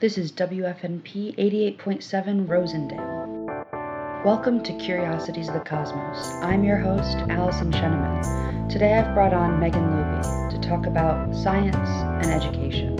This is WFNP 88.7 Rosendale. Welcome to Curiosities of the Cosmos. I'm your host, Allyson Sheneman. Today I've brought on Meghan Luby to talk about science and education.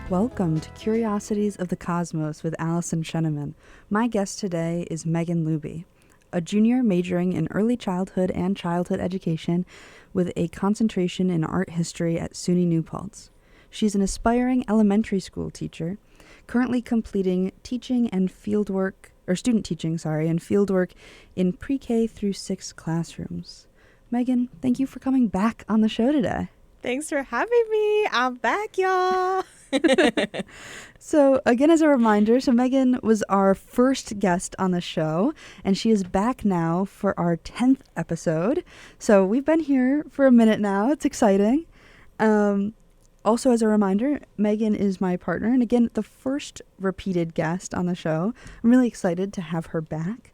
Welcome to Curiosities of the Cosmos with Allyson Sheneman. My guest today is Meghan Luby, a junior majoring in early childhood and childhood education with a concentration in art history at SUNY New Paltz. She's an aspiring elementary school teacher, currently completing teaching and fieldwork, or student teaching, and fieldwork in pre-K through 6 classrooms. Meghan, thank you for coming back on the show today. Thanks for having me. I'm back, y'all. So again, as a reminder, Meghan was our first guest on the show, and she is back now for our 10th episode. So we've been here for a minute now. It's exciting. Also, as a reminder, Meghan is my partner, and again, the first repeated guest on the show. I'm really excited to have her back.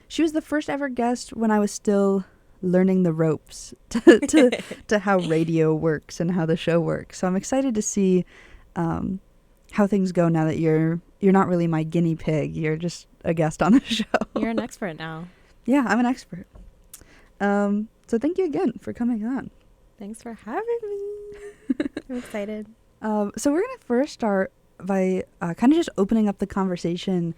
She was the first ever guest when I was still learning the ropes to how radio works and how the show works. So I'm excited to see how things go now that you're not really my guinea pig. You're just a guest on the show. You're an expert now. Yeah, I'm an expert. So thank you again for coming on. Thanks for having me. I'm excited. So we're going to first start by kind of just opening up the conversation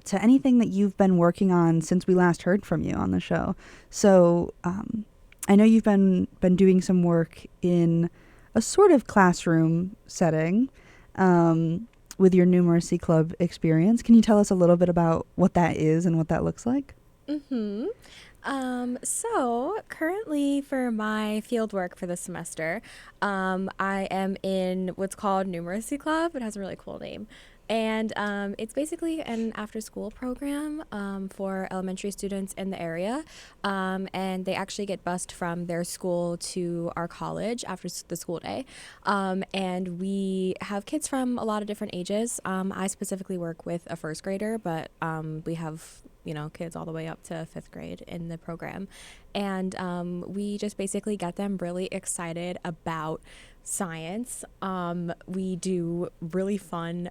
to anything that you've been working on since we last heard from you on the show. So I know you've been doing some work in a sort of classroom setting with your Numeracy Club experience. Can you tell us a little bit about what that is and what that looks like? Mm-hmm. So currently for my field work for the semester, I am in what's called Numeracy Club. It has a really cool name. And it's basically an after-school program for elementary students in the area. And they actually get bused from their school to our college after the school day. And we have kids from a lot of different ages. I specifically work with a first grader, but we have kids all the way up to 5th grade in the program. And we just basically get them really excited about science. We do really fun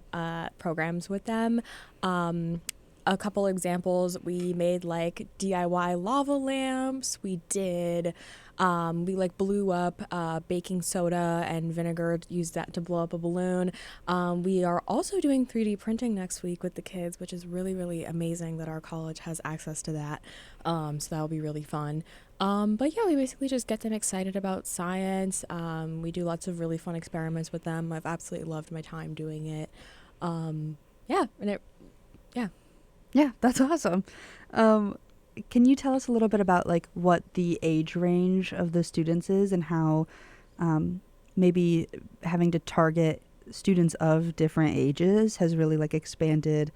programs with them. A couple examples, we made like DIY lava lamps. We did we blew up baking soda and vinegar, used that to blow up a balloon. We are also doing 3D printing next week with the kids, which is really, really amazing that our college has access to that. So that'll be really fun. But yeah, we basically just get them excited about science. We do lots of really fun experiments with them. I've absolutely loved my time doing it. Yeah, that's awesome. Can you tell us a little bit about what the age range of the students is and how maybe having to target students of different ages has really expanded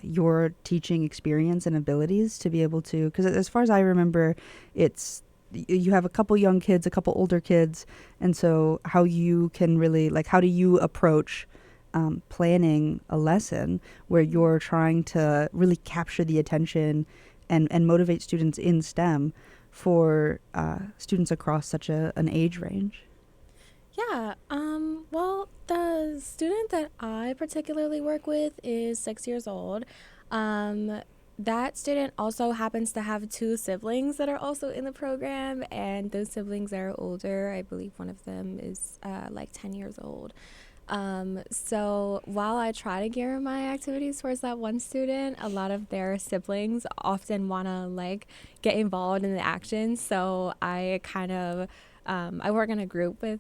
your teaching experience and abilities to be able to, because as far as I remember, you have a couple young kids, a couple older kids, and so how you can really how do you approach planning a lesson where you're trying to really capture the attention and motivate students in STEM for students across such an age range? Yeah, well, the student that I particularly work with is 6 years old. That student also happens to have 2 siblings that are also in the program, and those siblings are older. I believe one of them is 10 years old. So while I try to gear my activities towards that one student, a lot of their siblings often want to get involved in the action. So I kind of, I work in a group with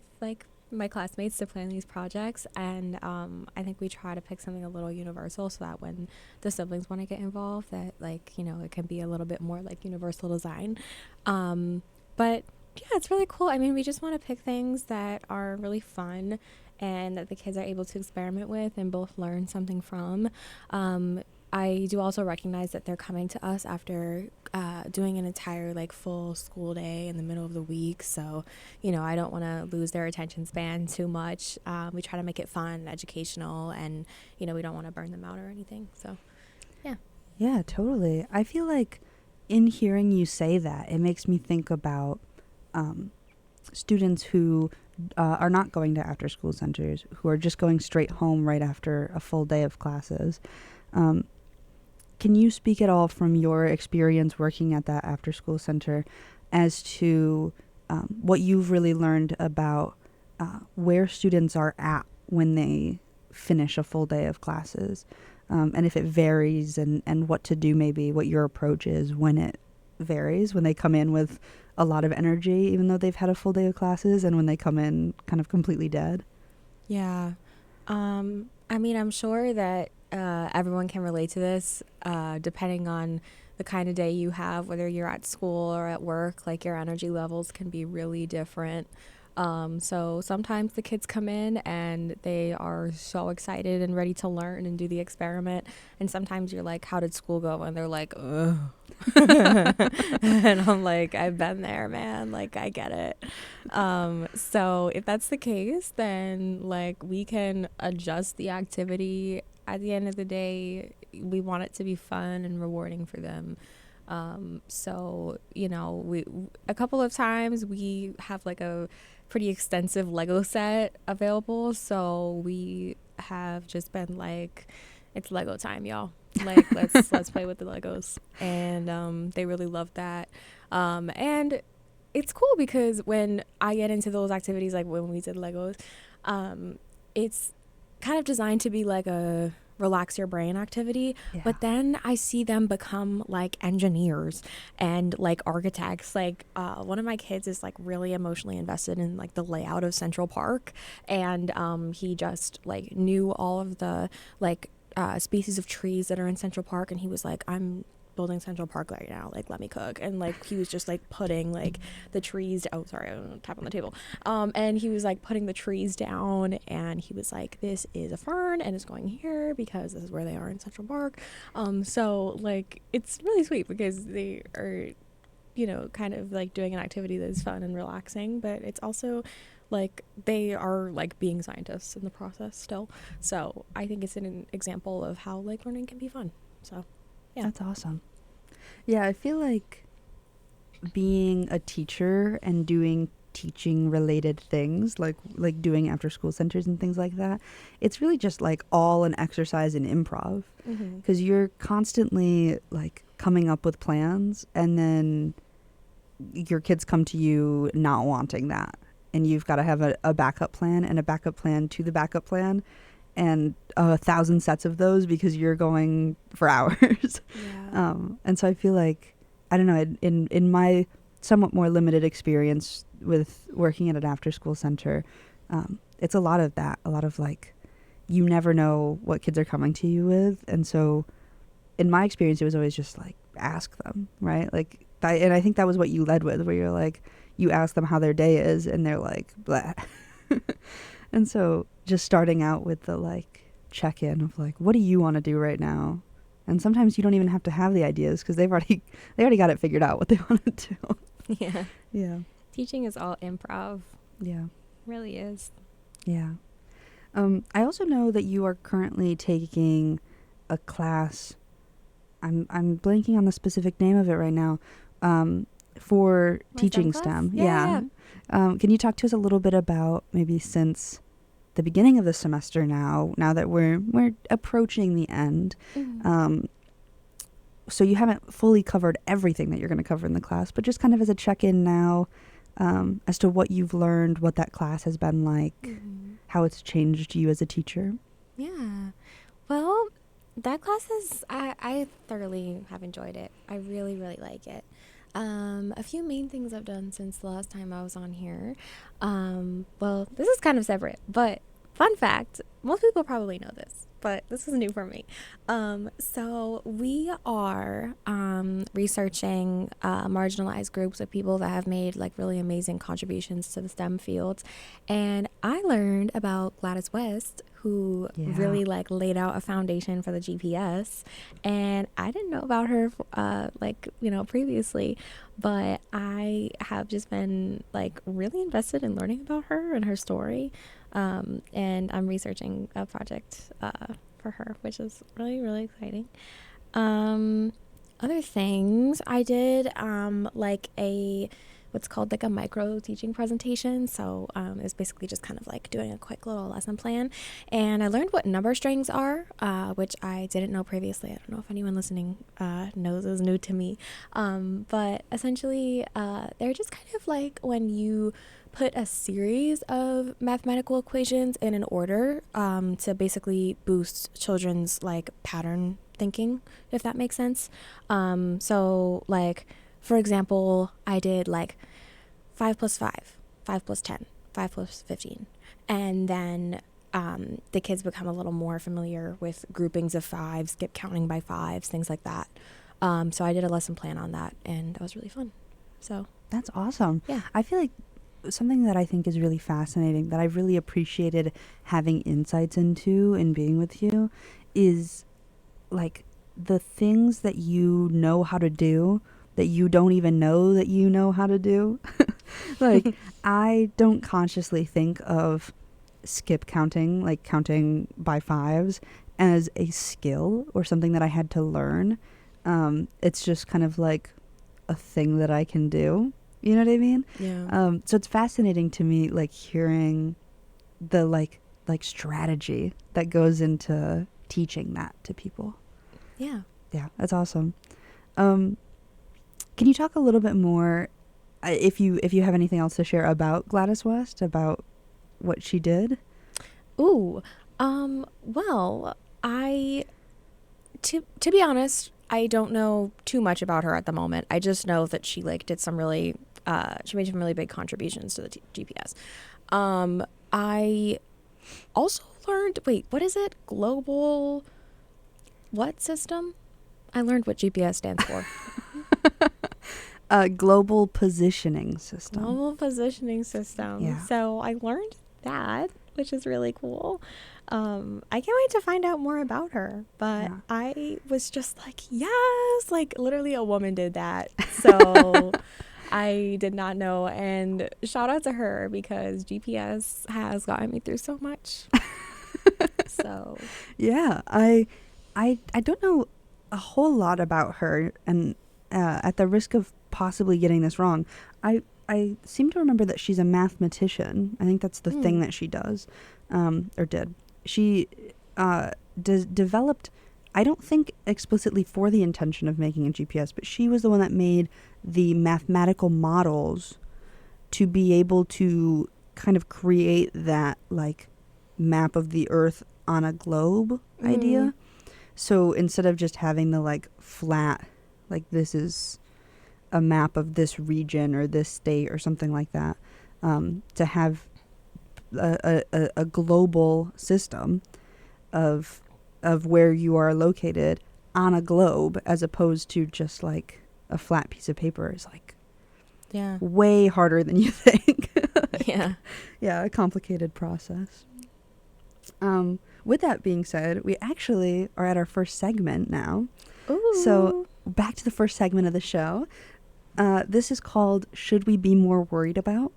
my classmates to plan these projects. And I think we try to pick something a little universal so that when the siblings want to get involved, that it can be a little bit more universal design. But yeah, it's really cool. I mean, we just want to pick things that are really fun and that the kids are able to experiment with and both learn something from. I do also recognize that they're coming to us after doing an entire full school day in the middle of the week. So, I don't want to lose their attention span too much. We try to make it fun, educational, and, we don't want to burn them out or anything. So, yeah. Yeah, totally. I feel like in hearing you say that, it makes me think about students who are not going to after school centers, who are just going straight home right after a full day of classes. Um, can you speak at all from your experience working at that after school center as to what you've really learned about where students are at when they finish a full day of classes, and if it varies, and what to do, maybe what your approach is when it varies, when they come in with a lot of energy even though they've had a full day of classes, and when they come in kind of completely dead? Yeah. I mean, I'm sure that everyone can relate to this, depending on the kind of day you have, whether you're at school or at work, like your energy levels can be really different. So sometimes the kids come in and they are so excited and ready to learn and do the experiment. And sometimes you're like, how did school go? And they're like, ugh. And I'm like, I've been there, man. Like, I get it. So if that's the case, then like we can adjust the activity. At the end of the day, we want it to be fun and rewarding for them. So, you know, we a couple of times we have like a pretty extensive Lego set available. So we have just been like, it's Lego time, y'all. Like, let's play with the Legos. And they really love that. And it's cool because when I get into those activities, like when we did Legos, it's kind of designed to be like a relax your brain activity, Yeah. but then I see them become like engineers and like architects. Like one of my kids is like really emotionally invested in like the layout of Central Park, and he just like knew all of the like species of trees that are in Central Park, and he was like, I'm building Central Park right now, like let me cook. And like he was just like putting like the trees, oh sorry, I'm tap on the table, and he was like putting the trees down, and he was like, this is a fern and it's going here because this is where they are in Central Park. So like it's really sweet because they are, you know, kind of like doing an activity that is fun and relaxing, but it's also like they are like being scientists in the process still. So I think it's an example of how like learning can be fun. So yeah. That's awesome. Yeah, I feel like being a teacher and doing teaching related things, like doing after school centers and things like that, it's really just like all an exercise in improv, because you're constantly like coming up with plans, and then your kids come to you not wanting that, and you've got to have a backup plan and a backup plan to the backup plan, and 1,000 sets of those because you're going for hours. Yeah. And so I feel like, I don't know, in my somewhat more limited experience with working at an after school center, it's a lot of that, a lot of like, you never know what kids are coming to you with. And so in my experience, it was always just like, ask them, right? Like, and I think that was what you led with, where you're like, you ask them how their day is and they're like, blah. And so just starting out with the like check-in of like, what do you want to do right now? And sometimes you don't even have to have the ideas because they already got it figured out what they want to do. Yeah. Yeah. Teaching is all improv. Yeah. Really is. Yeah. I also know that you are currently taking a class. I'm blanking on the specific name of it right now. For My teaching STEM STEM. class? Yeah. Can you talk to us a little bit about, maybe since the beginning of the semester now that we're approaching the end, so you haven't fully covered everything that you're going to cover in the class, but just kind of as a check-in now, as to what you've learned, what that class has been like, how it's changed you as a teacher. Yeah. Well, that class is, I thoroughly have enjoyed it. I really, really like it. A few main things I've done since the last time I was on here. Well, this is kind of separate, but fun fact, most people probably know this, but this is new for me. So we are researching marginalized groups of people that have made like really amazing contributions to the STEM fields. And I learned about Gladys West, who really like laid out a foundation for the GPS. And I didn't know about her like, you know, previously, but I have just been like really invested in learning about her and her story. And I'm researching a project for her, which is really, really exciting. Other things I did, like a what's called like a micro teaching presentation. So it's basically just kind of like doing a quick little lesson plan. And I learned what number strings are, which I didn't know previously. I don't know if anyone listening knows, is new to me. But essentially, they're just kind of like when you put a series of mathematical equations in an order to basically boost children's like pattern thinking, if that makes sense. So like, for example, I did like 5 plus 5, 5 plus 10, 5 plus 15. And then the kids become a little more familiar with groupings of fives, skip counting by fives, things like that. So I did a lesson plan on that, and that was really fun. So That's awesome. yeah. I feel like something that I think is really fascinating that I've really appreciated having insights into and being with you is like the things that you know how to do that you don't even know that you know how to do. Like, I don't consciously think of skip counting, like counting by fives, as a skill or something that I had to learn. It's just kind of like a thing that I can do. You know what I mean? Yeah. So it's fascinating to me, like hearing the like strategy that goes into teaching that to people. Yeah. Yeah, that's awesome. Um, can you talk a little bit more, if you have anything else to share about Gladys West, about what she did? Ooh. Well, I to be honest, I don't know too much about her at the moment. I just know that she like did some really she made some really big contributions to the GPS. I also learned, wait, what is it? Global what system? I learned what GPS stands for. Global positioning system. Global positioning system. Yeah. So I learned that, which is really cool. I can't wait to find out more about her. But Yeah. I was just like, yes, like literally a woman did that. So I did not know. And shout out to her because GPS has gotten me through so much. So Yeah, I don't know a whole lot about her, and at the risk of possibly getting this wrong, I seem to remember that she's a mathematician. I think that's the thing that she does, or did. She developed, I don't think explicitly for the intention of making a GPS, but she was the one that made the mathematical models to be able to kind of create that like map of the Earth on a globe idea. So instead of just having the like flat, like this is a map of this region or this state or something like that, to have a global system of where you are located on a globe as opposed to just like a flat piece of paper is like yeah. way harder than you think. Yeah. Yeah, a complicated process. With that being said, we actually are at our first segment now. So Ooh. back to the first segment of the show. This is called Should We Be More Worried About?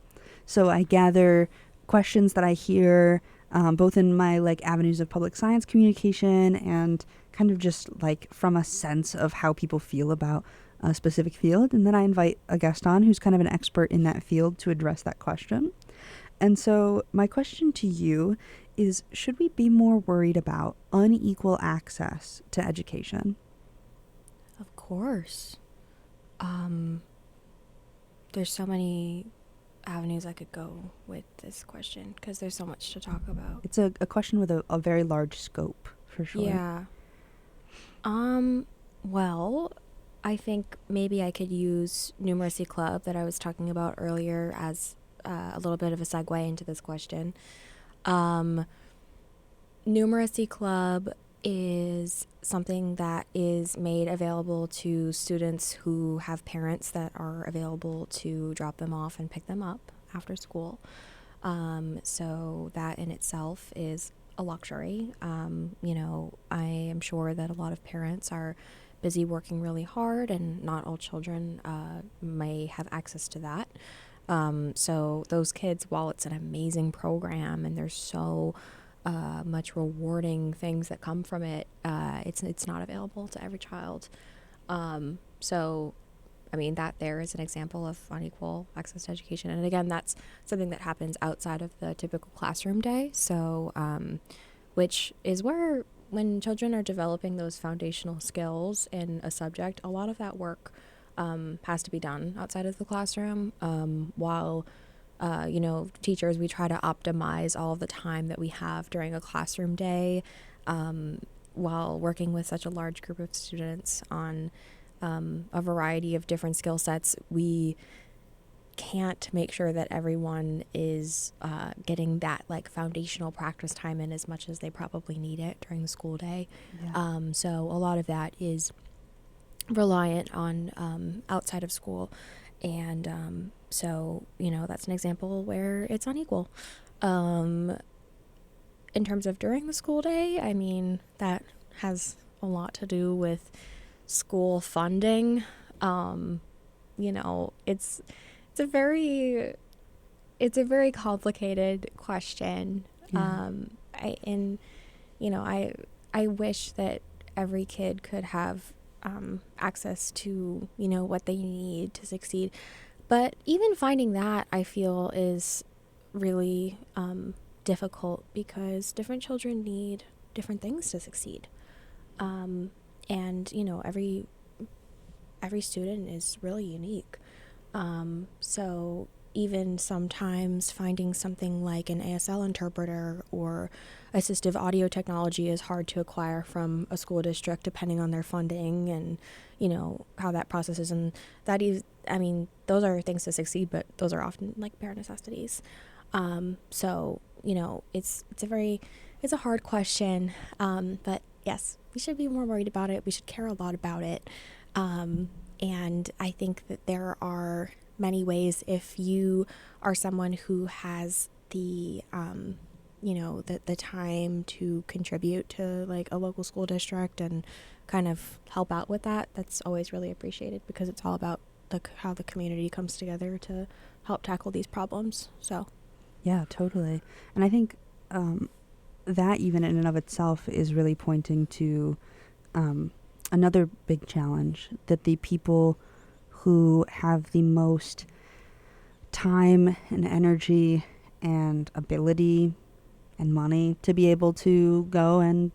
So I gather questions that I hear both in my like avenues of public science communication and kind of just like from a sense of how people feel about a specific field. And then I invite a guest on who's kind of an expert in that field to address that question. And so my question to you is, should we be more worried about unequal access to education? Of course. There's so many avenues I could go with this question because there's so much to talk about. It's a question with a very large scope, for sure. Yeah. Well, I think maybe I could use Numeracy Club that I was talking about earlier as a little bit of a segue into this question. Numeracy Club is something that is made available to students who have parents that are available to drop them off and pick them up after school. So that in itself is a luxury. I am sure that a lot of parents are busy working really hard, and not all children may have access to that. So those kids, while it's an amazing program and there's so much rewarding things that come from it, it's not available to every child. So I mean, that there is an example of unequal access to education. And again, that's something that happens outside of the typical classroom day. So, which is where, when children are developing those foundational skills in a subject, a lot of that work has to be done outside of the classroom. While, teachers, we try to optimize all of the time that we have during a classroom day while working with such a large group of students on a variety of different skill sets. We can't make sure that everyone is getting that like foundational practice time in as much as they probably need it during the school day. Yeah. So a lot of that is reliant on outside of school. And so, that's an example where it's unequal. In terms of during the school day, I mean, that has a lot to do with school funding. It's a very complicated question. Yeah. I wish that every kid could have access to what they need to succeed, but even finding that, I feel, is really difficult, because different children need different things to succeed. And every student is really unique. So even sometimes finding something like an ASL interpreter or assistive audio technology is hard to acquire from a school district, depending on their funding and how that process is. And that is, I mean, those are things to succeed, but those are often like bare necessities. So it's a hard question. But yes, we should be more worried about it. We should care a lot about it. And I think that there are many ways, if you are someone who has the time to contribute to like a local school district and kind of help out with that. That's always really appreciated, because it's all about how the community comes together to help tackle these problems. So Yeah, totally. And I think that even in and of itself is really pointing to another big challenge, that the people who have the most time and energy and ability and money to be able to go and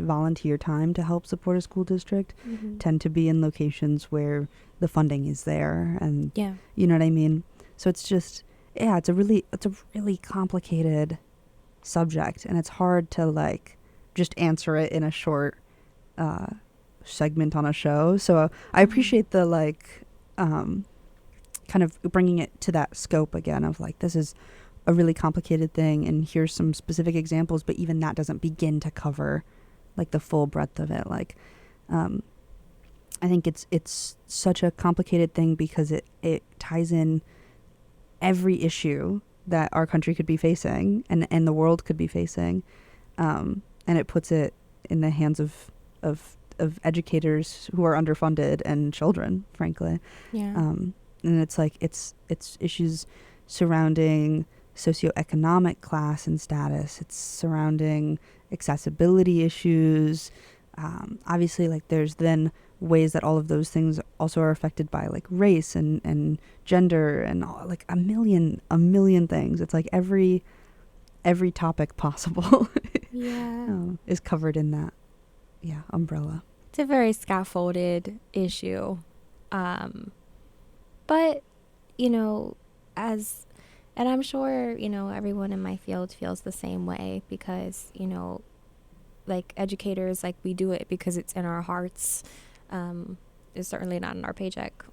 volunteer time to help support a school district tend to be in locations where the funding is there, and yeah. you know what I mean? So it's just, yeah, it's a really complicated subject, and it's hard to like just answer it in a short segment on a show. So I appreciate the like kind of bringing it to that scope again of like, this is a really complicated thing and here's some specific examples, but even that doesn't begin to cover like the full breadth of it. Like I think it's such a complicated thing because it ties in every issue that our country could be facing and the world could be facing, and it puts it in the hands of educators who are underfunded and children, frankly. Yeah. And it's like it's issues surrounding socioeconomic class and status. It's surrounding accessibility issues. Obviously, like there's then ways that all of those things also are affected by like race and gender and all, like a million things. It's like every topic possible Yeah. is covered in that umbrella. It's a very scaffolded issue. But, and I'm sure, everyone in my field feels the same way, because, like educators, like we do it because it's in our hearts. It's certainly not in our paycheck.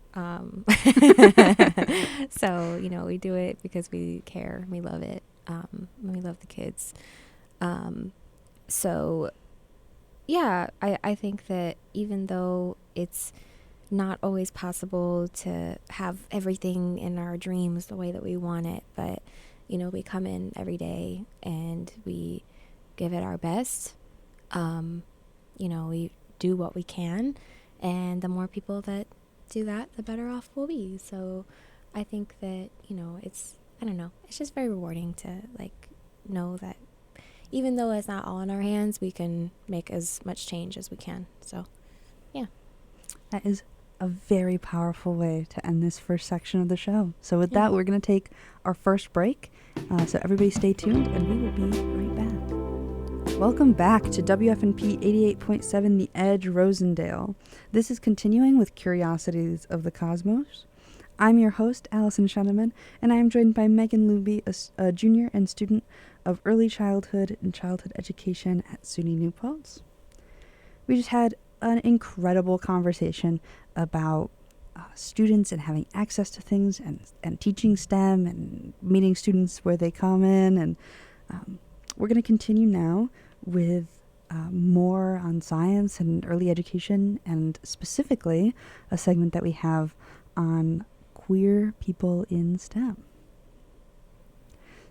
So, we do it because we care. We love it. And we love the kids. So, yeah, I think that even though it's not always possible to have everything in our dreams the way that we want it, but we come in every day and we give it our best. We do what we can, and the more people that do that, the better off we'll be. So I think that it's, I don't know, it's just very rewarding to like know that even though it's not all in our hands, we can make as much change as we can. So yeah. That is a very powerful way to end this first section of the show. So with Yeah. that, we're going to take our first break. So everybody stay tuned, and we will be right back. Welcome back to WFNP 88.7 The Edge, Rosendale. This is continuing with Curiosities of the Cosmos. I'm your host, Allyson Sheneman, and I am joined by Meghan Luby, a junior and student of early childhood and childhood education at SUNY New Paltz. We just had an incredible conversation about students and having access to things and teaching STEM and meeting students where they come in. And we're going to continue now with more on science and early education, and specifically a segment that we have on queer people in STEM.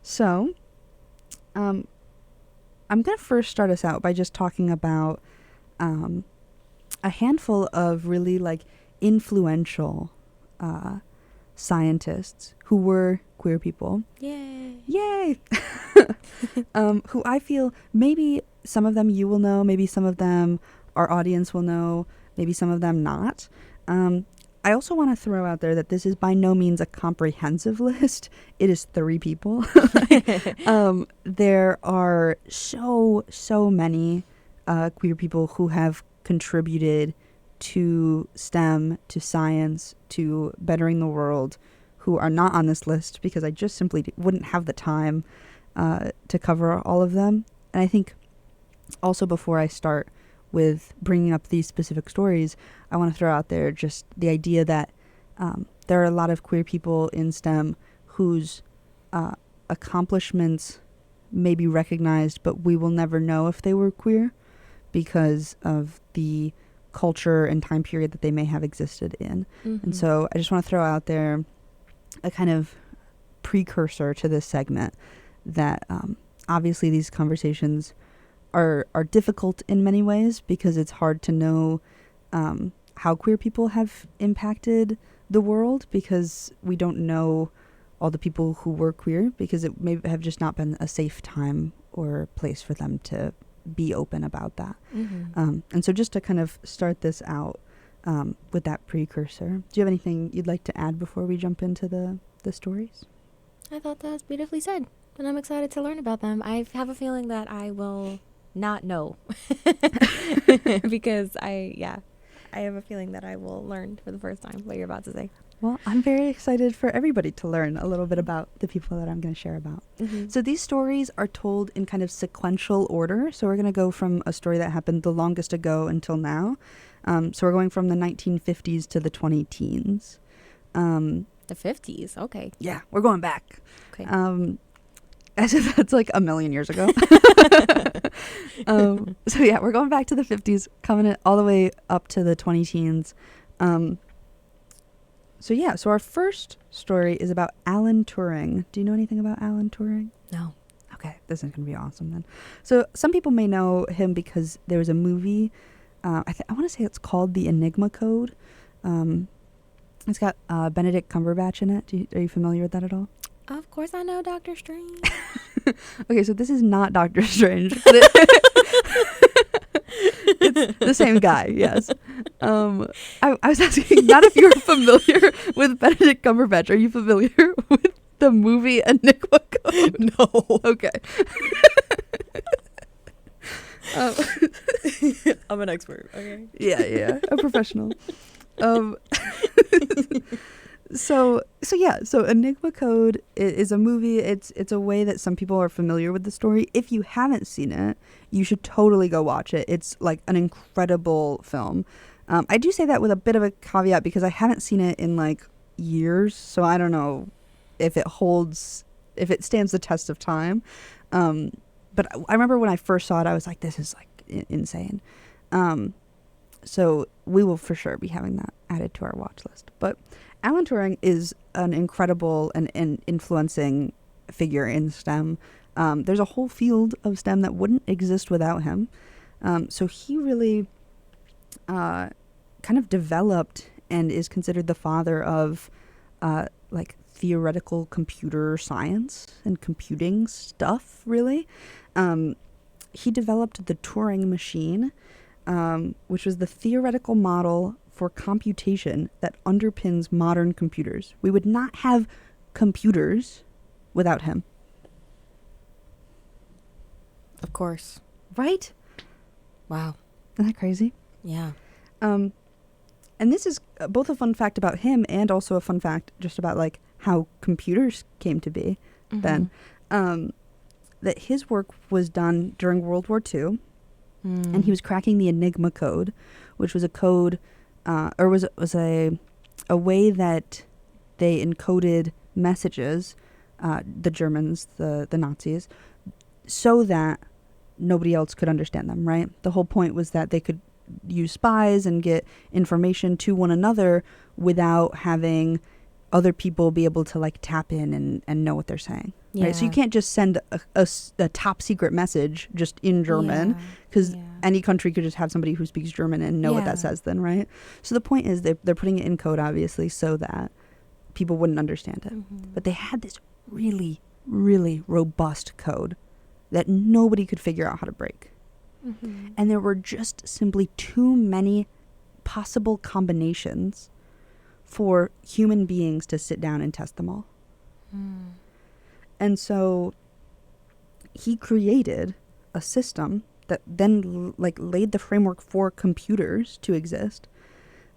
So I'm going to first start us out by just talking about a handful of really like influential scientists who were queer people. Yay! Who I feel maybe some of them you will know, maybe some of them our audience will know, maybe some of them not. I also want to throw out there that this is by no means a comprehensive list. It is 3 people. There are so many queer people who have contributed to STEM, to science, to bettering the world, who are not on this list because I just simply wouldn't have the time to cover all of them. And I think also, before I start with bringing up these specific stories, I want to throw out there just the idea that there are a lot of queer people in STEM whose accomplishments may be recognized, but we will never know if they were queer because of the culture and time period that they may have existed in. Mm-hmm. And so I just want to throw out there a kind of precursor to this segment that obviously these conversations are difficult in many ways because it's hard to know how queer people have impacted the world, because we don't know all the people who were queer because it may have just not been a safe time or place for them to be open about that. Mm-hmm. And so just to kind of start this out with that precursor, do you have anything you'd like to add before we jump into the stories? I thought that was beautifully said, and I'm excited to learn about them. I have a feeling that I will not know because I have a feeling that I will learn for the first time what you're about to say. Well, I'm very excited for everybody to learn a little bit about the people that I'm going to share about. Mm-hmm. So these stories are told in kind of sequential order. So we're going to go from a story that happened the longest ago until now. So we're going from the 1950s to the 20-teens. The 50s, okay. Yeah, we're going back. Okay. As if that's like a million years ago. So yeah, we're going back to the 50s, coming all the way up to the 20-teens. So our first story is about Alan Turing. Do you know anything about Alan Turing? No. Okay, this is going to be awesome then. So some people may know him because there was a movie, I want to say it's called The Enigma Code. It's got Benedict Cumberbatch in it. Are you familiar with that at all? Of course I know Doctor Strange. Okay, so this is not Doctor Strange. But it's the same guy, yes. I was asking not if you were familiar with Benedict Cumberbatch. Are you familiar with the movie Enigma Code? No. Okay. I'm an expert, okay? Yeah, a professional. So Enigma Code is a movie. It's a way that some people are familiar with the story. If you haven't seen it, you should totally go watch it. It's like an incredible film. I do say that with a bit of a caveat because I haven't seen it in like years, so I don't know if it stands the test of time. But I remember when I first saw it, I was like, this is like insane. So we will for sure be having that added to our watch list. But Alan Turing is an incredible and influencing figure in STEM. There's a whole field of STEM that wouldn't exist without him. So he really kind of developed and is considered the father of like theoretical computer science and computing stuff, really. He developed the Turing machine, which was the theoretical model for computation that underpins modern computers. We would not have computers without him. Of course. Right? Wow. Isn't that crazy? Yeah. And this is both a fun fact about him and also a fun fact just about like how computers came to be then. That his work was done during World War II, and he was cracking the Enigma code, which was a code, or was a way that they encoded messages, the Germans, the Nazis, so that nobody else could understand them, right? The whole point was that they could use spies and get information to one another without having other people be able to like tap in and know what they're saying. Yeah. Right? So you can't just send a top secret message just in German, because any country could just have somebody who speaks German and know what that says then, right? So the point is they're putting it in code, obviously, so that people wouldn't understand it. But they had this really, really robust code that nobody could figure out how to break. And there were just simply too many possible combinations for human beings to sit down and test them all. And so he created a system that then laid the framework for computers to exist,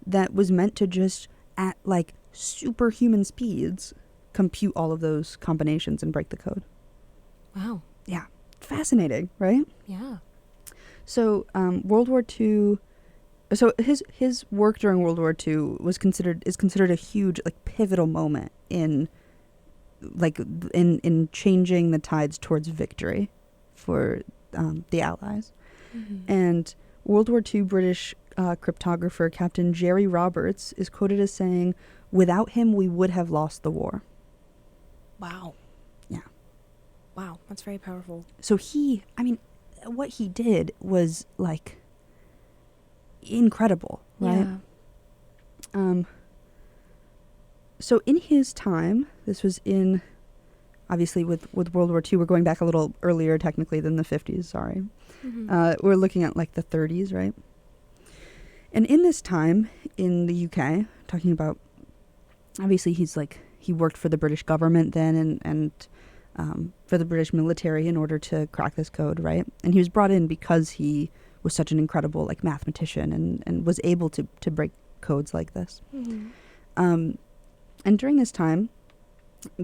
that was meant to just at like superhuman speeds compute all of those combinations and break the code. Wow. Yeah. Fascinating, right? Yeah. So World War II. So his work during World War II is considered a huge like pivotal moment in changing the tides towards victory for the Allies. And World War II British cryptographer Captain Jerry Roberts is quoted as saying, "Without him, we would have lost the war." Wow. Yeah. Wow. That's very powerful. So what he did was like incredible, right? Yeah. So in his time, this was in, obviously with World War II, we're going back a little earlier technically than the 50s, sorry. We're looking at like the 30s, right? And in this time in the UK, talking about, obviously he worked for the British government then and for the British military in order to crack this code, right? And he was brought in because he was such an incredible like mathematician and was able to break codes like this. And during this time,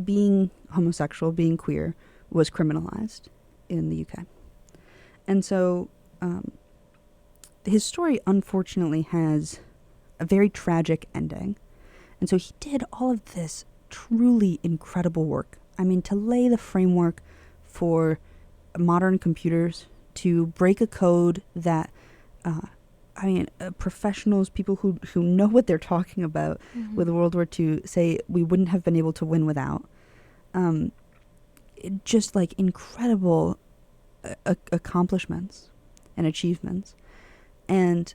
being homosexual, being queer, was criminalized in the UK. And so his story, unfortunately, has a very tragic ending. And so he did all of this truly incredible work. I mean, to lay the framework for modern computers, to break a code that professionals, people who know what they're talking about with World War II, say we wouldn't have been able to win without. Just like incredible accomplishments and achievements. And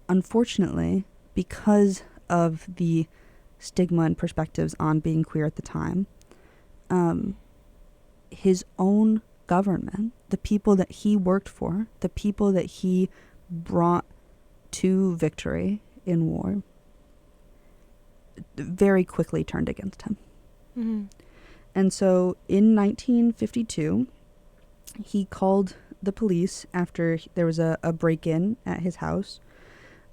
unfortunately, because of the stigma and perspectives on being queer at the time, his own government, the people that he worked for, the people that he brought to victory in war, very quickly turned against him. And so in 1952, he called the police after there was a break-in at his house,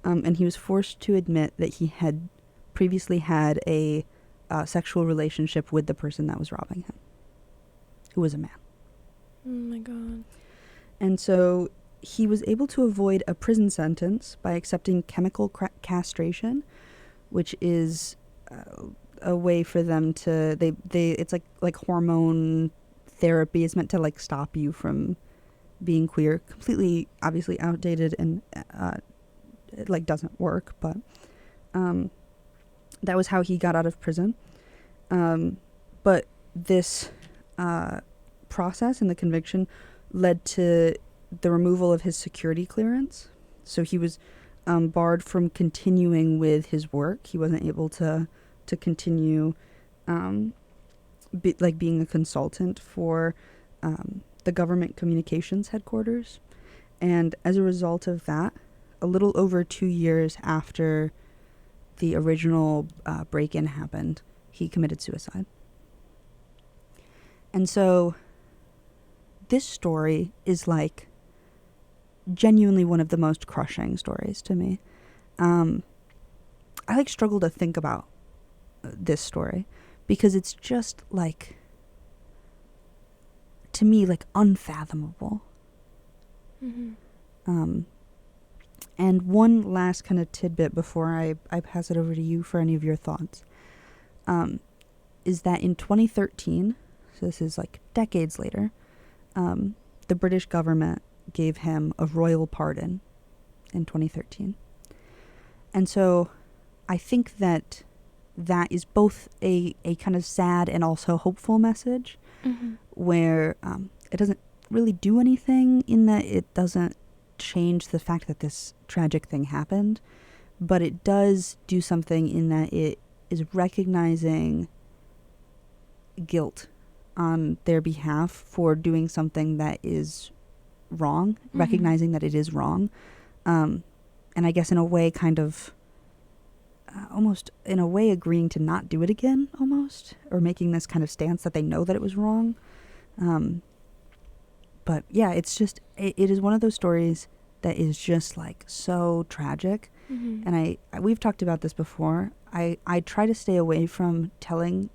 and he was forced to admit that he had previously had a sexual relationship with the person that was robbing him, who was a man. Oh my God. And so he was able to avoid a prison sentence by accepting chemical castration, which is a way for them to it's like hormone therapy. It's meant to like stop you from being queer. Completely, obviously outdated, and it like doesn't work. But that was how he got out of prison. But this process and the conviction led to the removal of his security clearance. So he was barred from continuing with his work. He wasn't able to continue being a consultant for the government communications headquarters. And as a result of that, a little over 2 years after the original break-in happened, he committed suicide. And so this story is like genuinely one of the most crushing stories to me. I like struggle to think about this story because it's just like, to me, like unfathomable. Mm-hmm. And one last kind of tidbit before I pass it over to you for any of your thoughts, is that in 2013, so this is like decades later, the British government gave him a royal pardon in 2013. And so I think that is both a kind of sad and also hopeful message, where it doesn't really do anything in that it doesn't change the fact that this tragic thing happened, but it does do something in that it is recognizing guilt on their behalf for doing something that is wrong, recognizing that it is wrong, and I guess in a way kind of almost in a way agreeing to not do it again, almost, or making this kind of stance that they know that it was wrong. But yeah, it's just, it is one of those stories that is just like so tragic. And we've talked about this before. I try to stay away from telling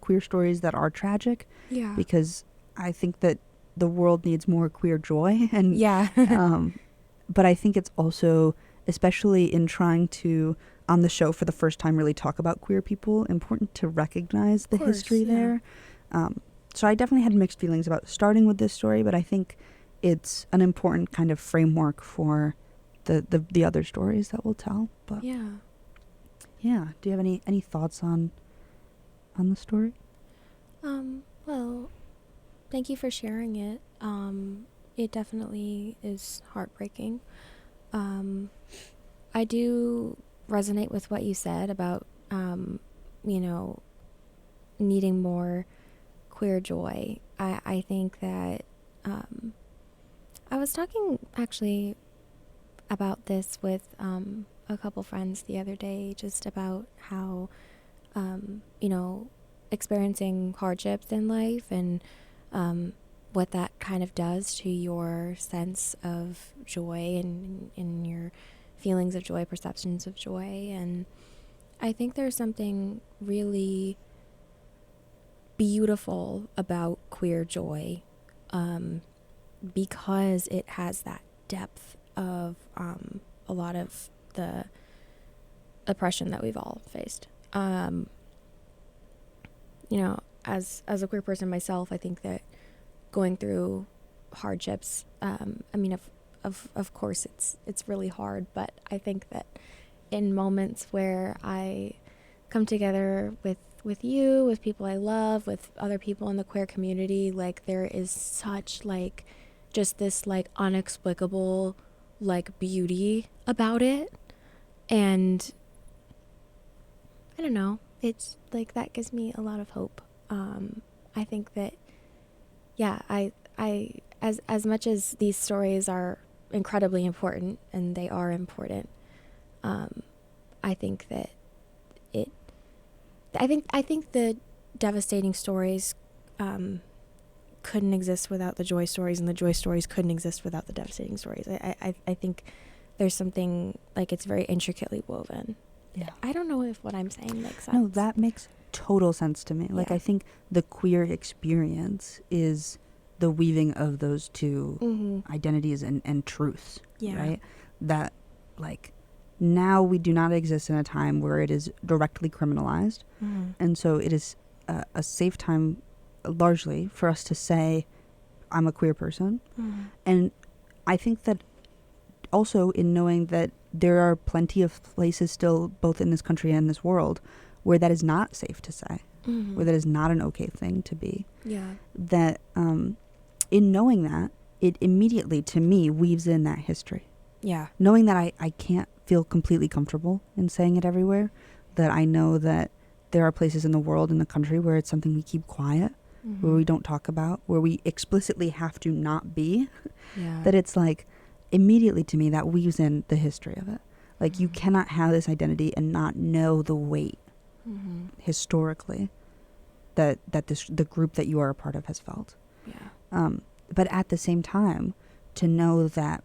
queer stories that are tragic, because I think that the world needs more queer joy. And but I think it's also, especially in trying to, on the show for the first time, really talk about queer people, important to recognize the history there. So I definitely had mixed feelings about starting with this story, but I think it's an important kind of framework for the other stories that we'll tell. But yeah. Do you have any thoughts on the story? Well, thank you for sharing it. It definitely is heartbreaking. I do resonate with what you said about, needing more queer joy. I think that I was talking actually about this with a couple friends the other day, just about how, experiencing hardships in life and what that kind of does to your sense of joy and in your feelings of joy, perceptions of joy. And I think there's something really beautiful about queer joy, because it has that depth of a lot of the oppression that we've all faced. As a queer person myself, I think that going through hardships, of course it's really hard, but I think that in moments where I come together with you, with people I love, with other people in the queer community, like there is such like just this like unexplicable like beauty about it. And I don't know, it's like that gives me a lot of hope. I think that I as much as these stories are incredibly important, and they are important, I think that I think the devastating stories couldn't exist without the joy stories, and the joy stories couldn't exist without the devastating stories. I think there's something like it's very intricately woven. Yeah. I don't know if what I'm saying makes sense. No, that makes total sense to me. Like, I think the queer experience is the weaving of those two identities and truths, right? That, like, now we do not exist in a time where it is directly criminalized. And so it is a safe time, largely, for us to say, I'm a queer person. And I think that also in knowing that there are plenty of places still, both in this country and this world, where that is not safe to say, where that is not an okay thing to be. That in knowing that, it immediately, to me, weaves in that history. Knowing that I can't feel completely comfortable in saying it everywhere, that I know that there are places in the world, in the country, where it's something we keep quiet, where we don't talk about, where we explicitly have to not be, that it's like, immediately to me, that weaves in the history of it. Like, you cannot have this identity and not know the weight historically that the group that you are a part of has felt. Yeah. But at the same time, to know that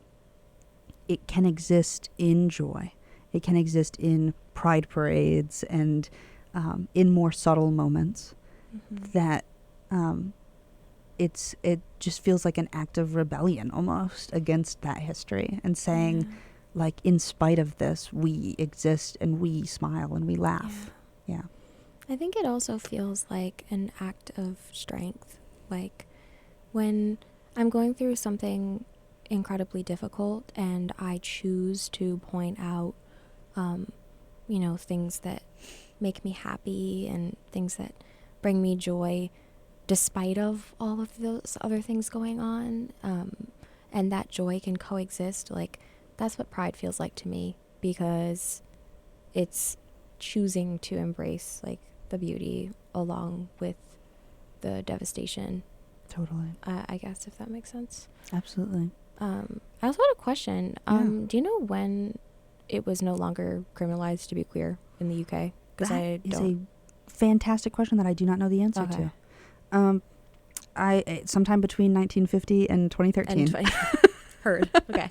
it can exist in joy, it can exist in pride parades and in more subtle moments, that it just feels like an act of rebellion almost against that history, and saying, like, in spite of this, we exist and we smile and we laugh. Yeah. I think it also feels like an act of strength. Like, when I'm going through something incredibly difficult and I choose to point out, things that make me happy and things that bring me joy despite of all of those other things going on, and that joy can coexist, like, that's what pride feels like to me, because it's choosing to embrace, like, the beauty along with the devastation. Totally. I guess, if that makes sense. Absolutely. I also had a question. Do you know when it was no longer criminalized to be queer in the UK? Because That is a fantastic question that I do not know the answer to. Sometime between 1950 and 2013. Heard. Okay.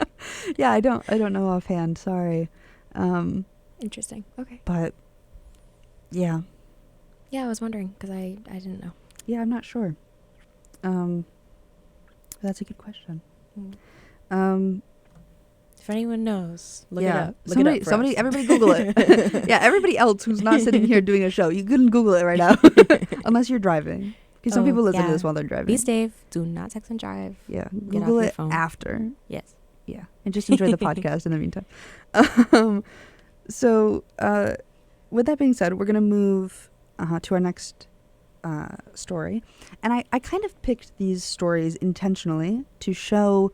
Yeah, I don't know offhand. Sorry. Interesting. Okay. But yeah. Yeah, I was wondering because I didn't know. Yeah, I'm not sure. That's a good question. If anyone knows, look it up. Somebody, everybody Google it. Yeah, everybody else who's not sitting here doing a show, you can Google it right now, unless you're driving. Because some people listen to this while they're driving. Be safe. Do not text and drive. Yeah, Get Google off your it phone. after. Yes. Yeah, and just enjoy the podcast in the meantime. So, with that being said, we're gonna move to our next story, and I kind of picked these stories intentionally to show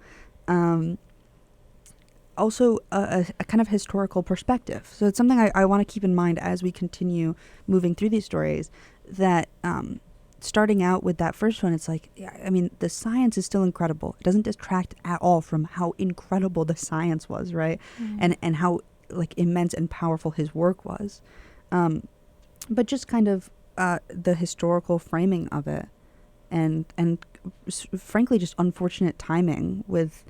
also a kind of historical perspective. So it's something I want to keep in mind as we continue moving through these stories, that starting out with that first one, it's like, yeah, I mean, the science is still incredible. It doesn't detract at all from how incredible the science was, right? And how, like, immense and powerful his work was. But just kind of the historical framing of it, and frankly, just unfortunate timing with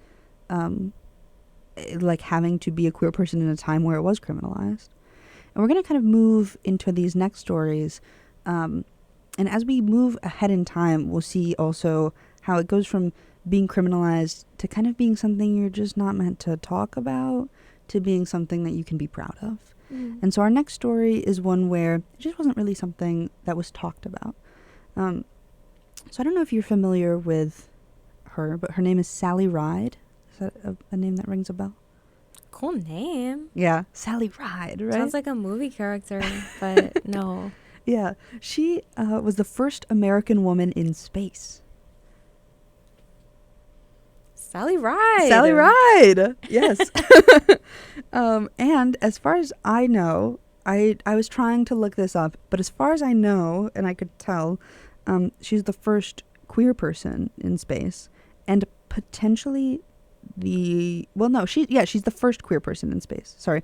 like having to be a queer person in a time where it was criminalized. And we're going to kind of move into these next stories. And as we move ahead in time, we'll see also how it goes from being criminalized to kind of being something you're just not meant to talk about, to being something that you can be proud of. And so our next story is one where it just wasn't really something that was talked about. So I don't know if you're familiar with her, but her name is Sally Ride. Is that a name that rings a bell? Cool name. Yeah, Sally Ride, right? Sounds like a movie character, but no. Yeah, she was the first American woman in space. Sally Ride. Sally Ride. Yes. And as far as I know, I was trying to look this up, but as far as I know, and I could tell, she's the first queer person in space, and potentially she's the first queer person in space. Sorry,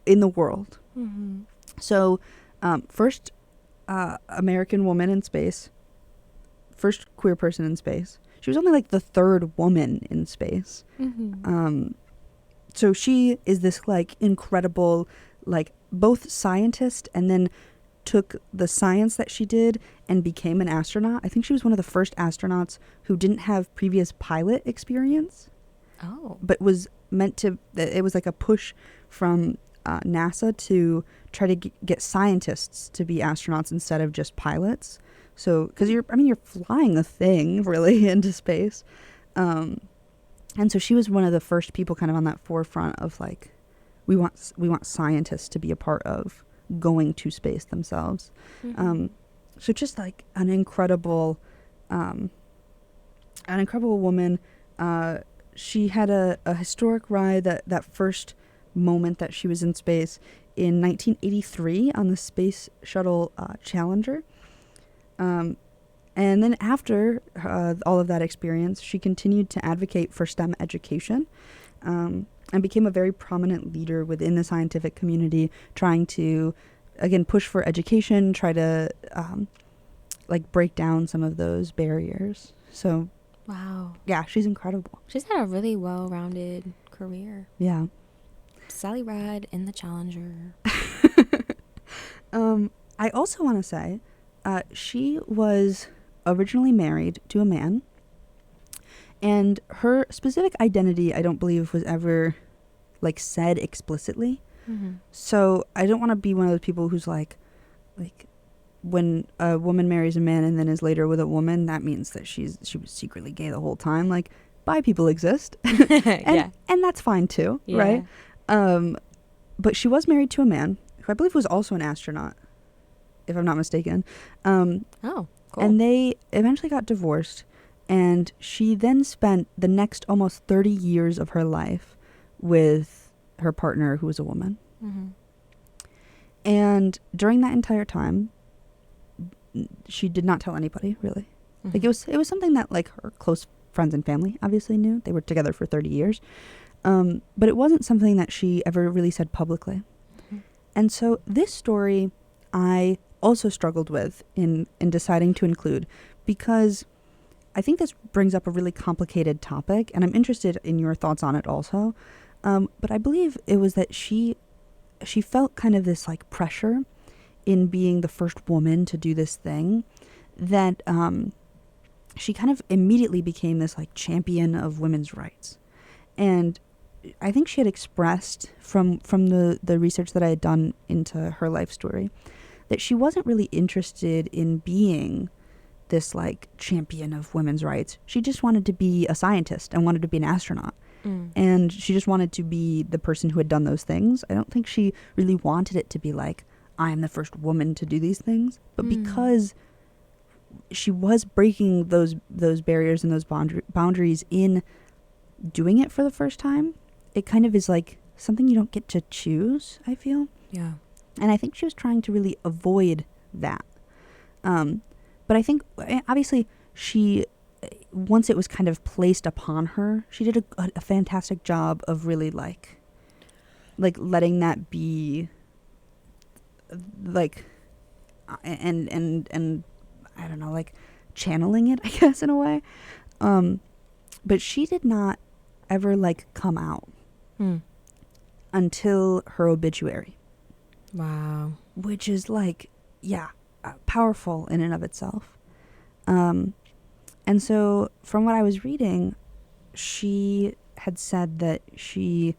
in the world. So, first American woman in space, first queer person in space. She was only like the third woman in space. So she is this like incredible, like both scientist, and then took the science that she did and became an astronaut. I think she was one of the first astronauts who didn't have previous pilot experience. Oh. But was meant to, it was like a push from NASA to try to get scientists to be astronauts instead of just pilots. So, because you're flying a thing really into space. And so she was one of the first people kind of on that forefront of like, we want scientists to be a part of going to space themselves. So just like an incredible woman. She had a historic ride, that first moment that she was in space in 1983 on the Space Shuttle Challenger. And then after all of that experience, she continued to advocate for STEM education. And and became a very prominent leader within the scientific community, trying to, again, push for education, try to like break down some of those barriers. So Wow. yeah, she's incredible. She's had a really well-rounded career. Yeah. Sally Ride in the Challenger. I also want to say she was originally married to a man, and her specific identity I don't believe was ever like said explicitly. Mm-hmm. So I don't want to be one of those people who's like when a woman marries a man and then is later with a woman, that means that she was secretly gay the whole time. Like, bi people exist, and that's fine too, right? But she was married to a man who I believe was also an astronaut, if I'm not mistaken. Oh, cool. And they eventually got divorced, and she then spent the next almost 30 years of her life with her partner, who was a woman. Mm-hmm. And during that entire time, she did not tell anybody, really. Mm-hmm. Like, it was something that, like, her close friends and family obviously knew. They were together for 30 years. But it wasn't something that she ever really said publicly. Mm-hmm. And so this story I also struggled with in deciding to include, because I think this brings up a really complicated topic, and I'm interested in your thoughts on it also. But I believe it was that she felt kind of this like pressure in being the first woman to do this thing, that she kind of immediately became this like champion of women's rights. And I think she had expressed from the research that I had done into her life story that she wasn't really interested in being this like champion of women's rights. She just wanted to be a scientist and wanted to be an astronaut. And she just wanted to be the person who had done those things. I don't think she really wanted it to be like, I am the first woman to do these things. But because she was breaking those barriers and those boundaries in doing it for the first time, it kind of is like something you don't get to choose, I feel. Yeah. And I think she was trying to really avoid that. But I think, obviously, she, once it was kind of placed upon her, she did a fantastic job of really, like letting that be, like, and I don't know, like, channeling it, I guess, in a way. But she did not ever, like, come out until her obituary. Wow. Which is, like, yeah, powerful in and of itself. And so from what I was reading, she had said that she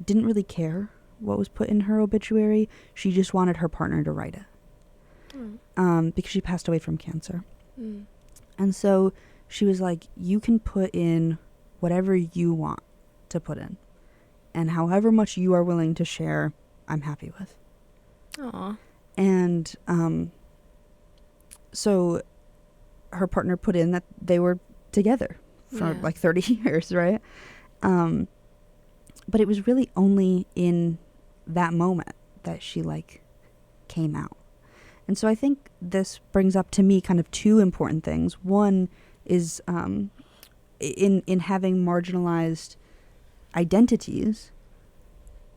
didn't really care what was put in her obituary. She just wanted her partner to write it. Because she passed away from cancer. And so she was like, you can put in whatever you want to put in. And however much you are willing to share, I'm happy with. Aw. And so her partner put in that they were together for like 30 years, right? But it was really only in that moment that she like came out. And so I think this brings up to me kind of two important things. One is in having marginalized identities,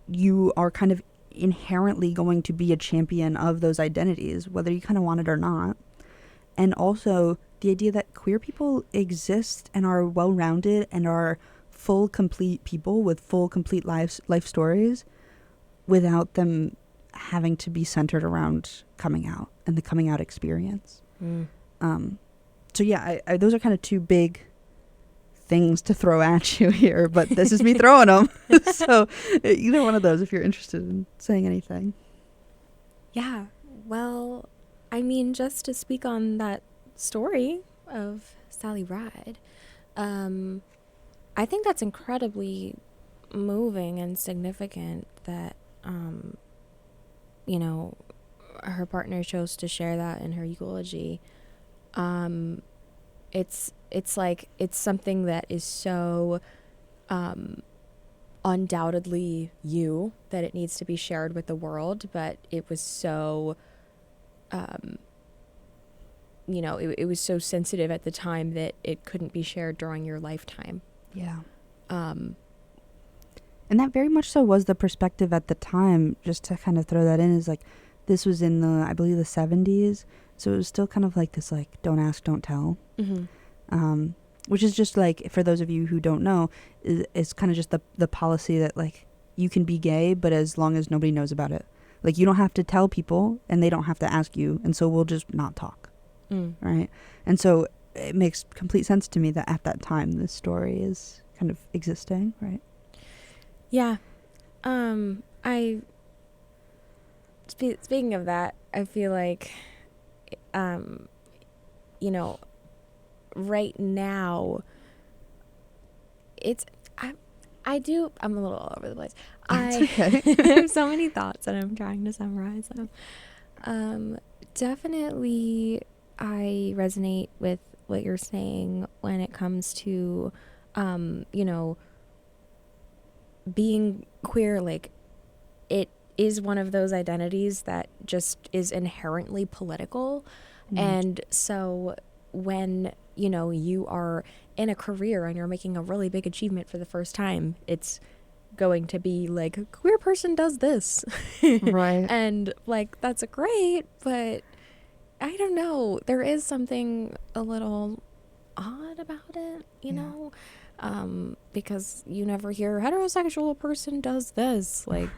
you are kind of inherently going to be a champion of those identities, whether you kind of want it or not. And also the idea that queer people exist and are well-rounded and are full, complete people with full, complete life stories without them having to be centered around coming out and the coming out experience. So yeah, I those are kind of two big things to throw at you here, but this is me throwing them. So either one of those, if you're interested in saying anything. Yeah. Well, I mean, just to speak on that story of Sally Ride, I think that's incredibly moving and significant that, you know, her partner chose to share that in her eulogy. It's like, it's something that is so undoubtedly you that it needs to be shared with the world, but it was so, you know, it was so sensitive at the time that it couldn't be shared during your lifetime. Yeah. And that very much so was the perspective at the time, just to kind of throw that in, is like, this was in the, I believe, the 70s. So it was still kind of like this, like, don't ask, don't tell. Mm-hmm. Which is just like, for those of you who don't know, is kind of just the policy that, like, you can be gay, but as long as nobody knows about it. Like, you don't have to tell people, and they don't have to ask you, and so we'll just not talk. Right? And so it makes complete sense to me that at that time, this story is kind of existing, right? Yeah. Speaking of that, I feel like, you know, right now, I'm a little all over the place. It's okay. I have so many thoughts and I'm trying to summarize them. Definitely, I resonate with what you're saying when it comes to, being queer. Like, it is one of those identities that just is inherently political. And so when, you are in a career and you're making a really big achievement for the first time, it's going to be like, a queer person does this. Right. And like, that's great, but I don't know. There is something a little odd about it, you know? Because you never hear heterosexual person does this, like,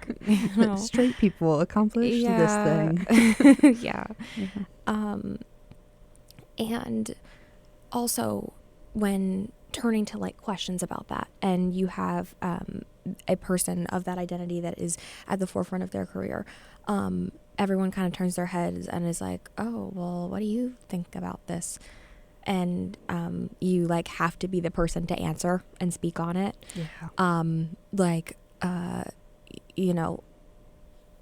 Straight people accomplish this thing. Yeah. And also when turning to like questions about that, and you have a person of that identity that is at the forefront of their career, everyone kind of turns their heads and is like, oh, well, what do you think about this? And you like have to be the person to answer and speak on it.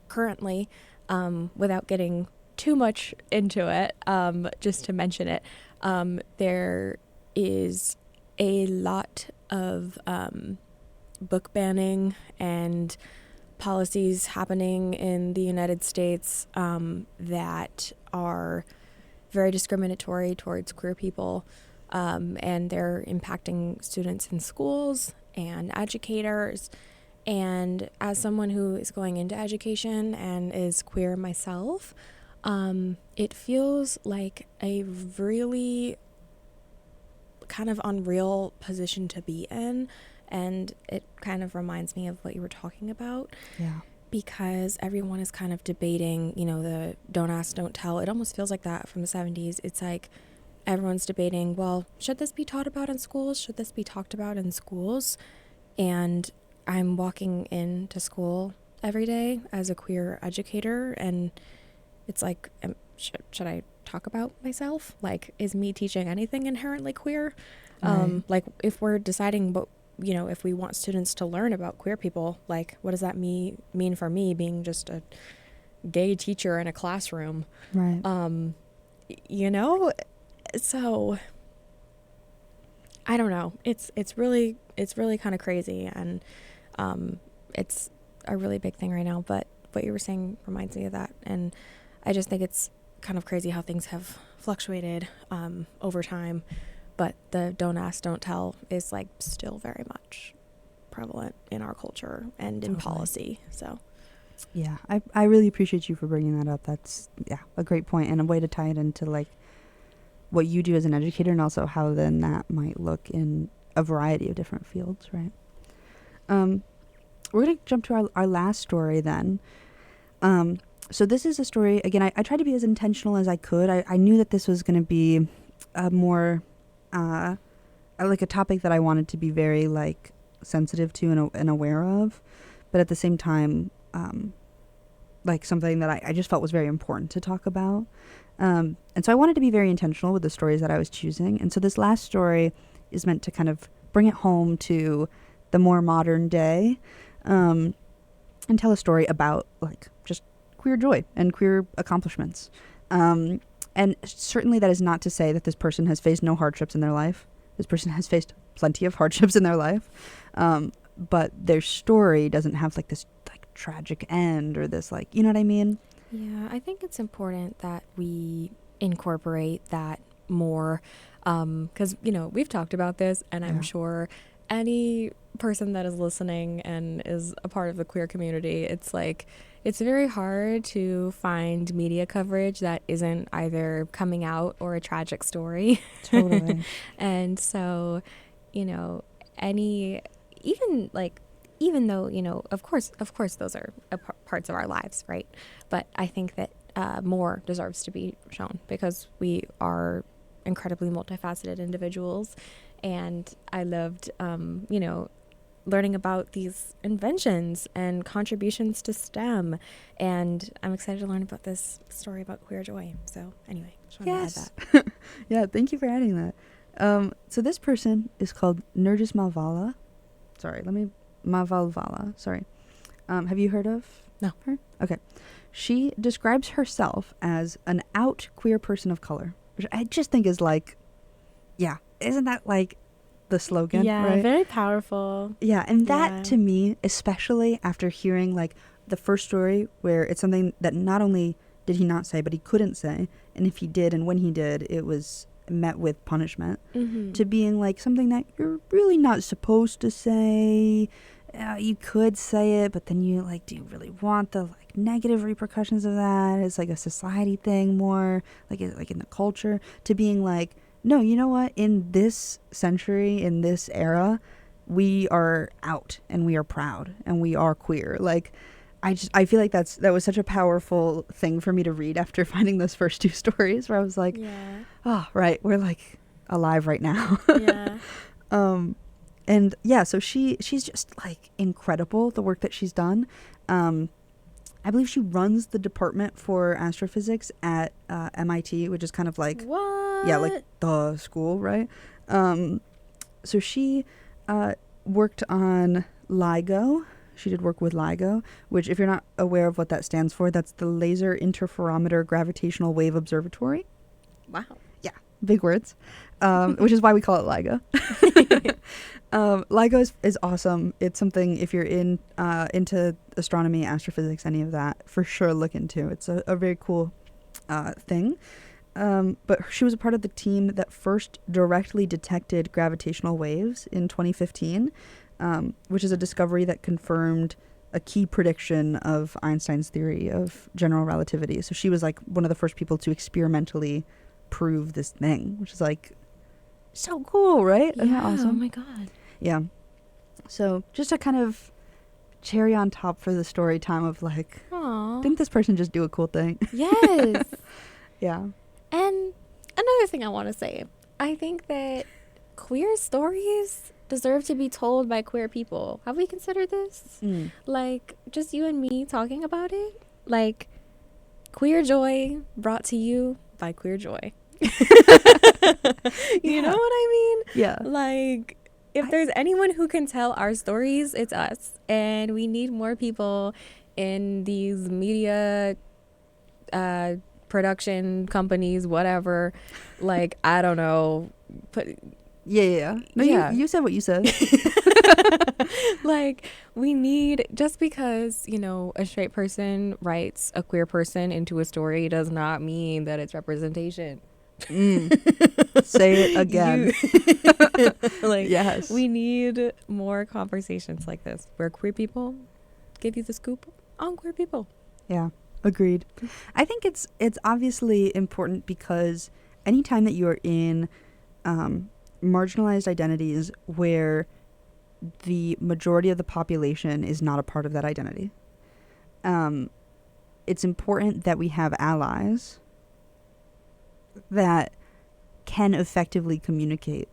Currently, without getting too much into it, just to mention it, there is a lot of book banning and policies happening in the United States that are very discriminatory towards queer people, and they're impacting students in schools and educators. And as someone who is going into education and is queer myself, it feels like a really kind of unreal position to be in. And it kind of reminds me of what you were talking about. Yeah. Because everyone is kind of debating, the don't ask, don't tell. It almost feels like that from the 70s. It's like everyone's debating, well, should this be taught about in schools? Should this be talked about in schools? And I'm walking into school every day as a queer educator, and it's like, should I talk about myself? Like, is me teaching anything inherently queer? Right. Like, if we're deciding what, if we want students to learn about queer people, like, what does that mean for me being just a gay teacher in a classroom? Right. So I don't know. It's really kind of crazy, and it's a really big thing right now. But what you were saying reminds me of that, and I just think it's kind of crazy how things have fluctuated over time. But the don't ask, don't tell is like still very much prevalent in our culture and in policy. So yeah, I really appreciate you for bringing that up. That's a great point, and a way to tie it into like what you do as an educator, and also how then that might look in a variety of different fields, right? We're going to jump to our last story then. So this is a story, again, I tried to be as intentional as I could. I knew that this was going to be a more, like a topic that I wanted to be very like sensitive to and aware of, but at the same time, like something that I just felt was very important to talk about. And so I wanted to be very intentional with the stories that I was choosing. And so this last story is meant to kind of bring it home to the more modern day, and tell a story about like just queer joy and queer accomplishments. And certainly that is not to say that this person has faced no hardships in their life. This person has faced plenty of hardships in their life. But their story doesn't have like this like tragic end or this like, you know what I mean? yeah, I think it's important that we incorporate that more, because we've talked about this, and I'm sure any person that is listening and is a part of the queer community, it's like it's very hard to find media coverage that isn't either coming out or a tragic story. Totally. And so, you know, any even like even though, of course those are parts of our lives, right? But I think that more deserves to be shown because we are incredibly multifaceted individuals. And I loved, learning about these inventions and contributions to STEM. And I'm excited to learn about this story about queer joy. So anyway, just wanted to add that. Yeah, thank you for adding that. So this person is called Nurgis Malvala. Mavalvala. Sorry. Have you heard of No. her? Okay. She describes herself as an out queer person of color, which I just think is like, yeah, isn't that like the slogan? Yeah, right? very powerful. Yeah, and that Yeah. to me, especially after hearing like the first story where it's something that not only did he not say, but he couldn't say, and if he did and when he did, it was met with punishment, Mm-hmm. to being like something that you're really not supposed to say. You could say it, but then you like, do you really want the like negative repercussions of that? It's like a society thing more, like in the culture, to being like, no, you know what? In this century, in this era, we are out and we are proud and we are queer. Like, I feel like that was such a powerful thing for me to read after finding those first two stories, where I was like, Yeah. oh, right, we're like alive right now. Yeah. And yeah, so she's just like incredible, the work that she's done. I believe she runs the department for astrophysics at MIT, which is kind of like, What? yeah, like the school, right? So she worked on LIGO. She did work with LIGO, which, if you're not aware of what that stands for, that's the Laser Interferometer Gravitational Wave Observatory. Wow. Big words, which is why we call it LIGO. LIGO is awesome. It's something, if you're into astronomy, astrophysics, any of that, for sure look into. It's a very cool thing. But she was a part of the team that first directly detected gravitational waves in 2015, which is a discovery that confirmed a key prediction of Einstein's theory of general relativity. So she was like one of the first people to experimentally prove this thing, which is like so cool, right? Isn't that awesome? Oh my god. Yeah. So just a kind of cherry on top for the story time of like, Aww. didn't this person just do a cool thing? Yes. Yeah. And another thing I want to say, I think that queer stories deserve to be told by queer people. Have we considered this? Like, just you and me talking about it? Like, queer joy brought to you by queer joy. You know what I mean? Yeah. Like, if there's anyone who can tell our stories, it's us. And we need more people in these media production companies, whatever. Like, I don't know. Yeah. No, Yeah. You said what you said. Like, we need, just because, a straight person writes a queer person into a story does not mean that it's representation. Say it again. Like, yes. we need more conversations like this where queer people give you the scoop on queer people. Yeah, agreed. I think it's obviously important because anytime that you're in marginalized identities where the majority of the population is not a part of that identity, it's important that we have allies that can effectively communicate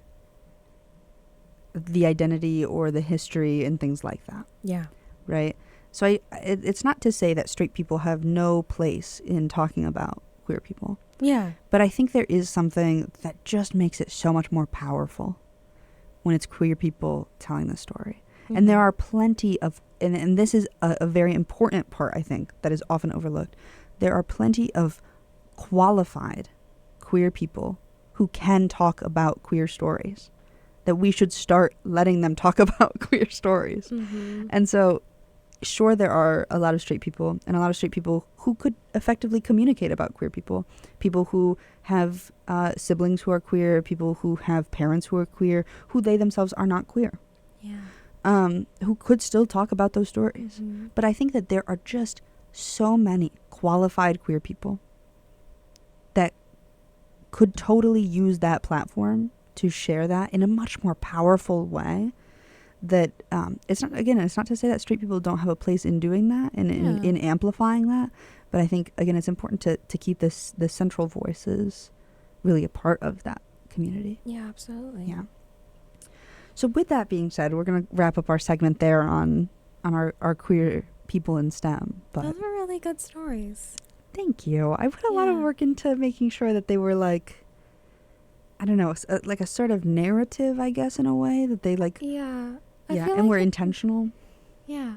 the identity or the history and things like that. Yeah. Right? So it's not to say that straight people have no place in talking about queer people. Yeah. But I think there is something that just makes it so much more powerful when it's queer people telling the story. Mm-hmm. And there are plenty of, and this is a very important part, I think, that is often overlooked. There are plenty of qualified queer people who can talk about queer stories, that we should start letting them talk about queer stories. Mm-hmm. And so, sure, there are a lot of straight people and a lot of straight people who could effectively communicate about queer people who have siblings who are queer, people who have parents who are queer, who they themselves are not queer. who could still talk about those stories. Mm-hmm. But I think that there are just so many qualified queer people that could totally use that platform to share that in a much more powerful way. That it's not to say that straight people don't have a place in doing that and in amplifying that, but I think again it's important to keep the central voices really a part of that community. Yeah, absolutely. Yeah. So with that being said, we're gonna wrap up our segment there on our queer people in STEM. But those were really good stories. thank you. I put a lot of work into making sure that they were like, I don't know, like a sort of narrative, I guess, in a way that they like. Yeah. Yeah, and we're intentional. Yeah.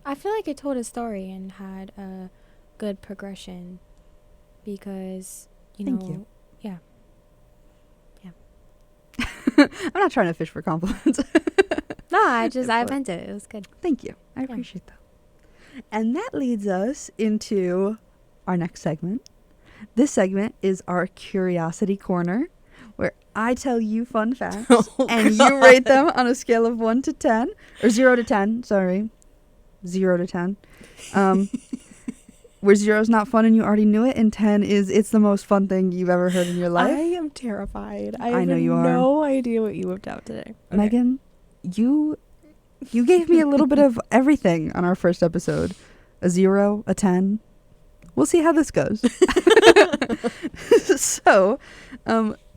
I feel like it told a story and had a good progression because, Thank you. Yeah. Yeah. I'm not trying to fish for compliments. No, I meant it. It was good. Thank you. I appreciate that. And that leads us into our next segment. This segment is our Curiosity Corner, where I tell you fun facts and you rate them on a scale of 1 to 10, or 0 to 10, sorry. 0 to 10. Where 0 is not fun and you already knew it, and 10 is it's the most fun thing you've ever heard in your life. I am terrified. I know you are. No idea what you whipped out today. Okay. Megan, you gave me a little bit of everything on our first episode. A 0, a 10. We'll see how this goes. So,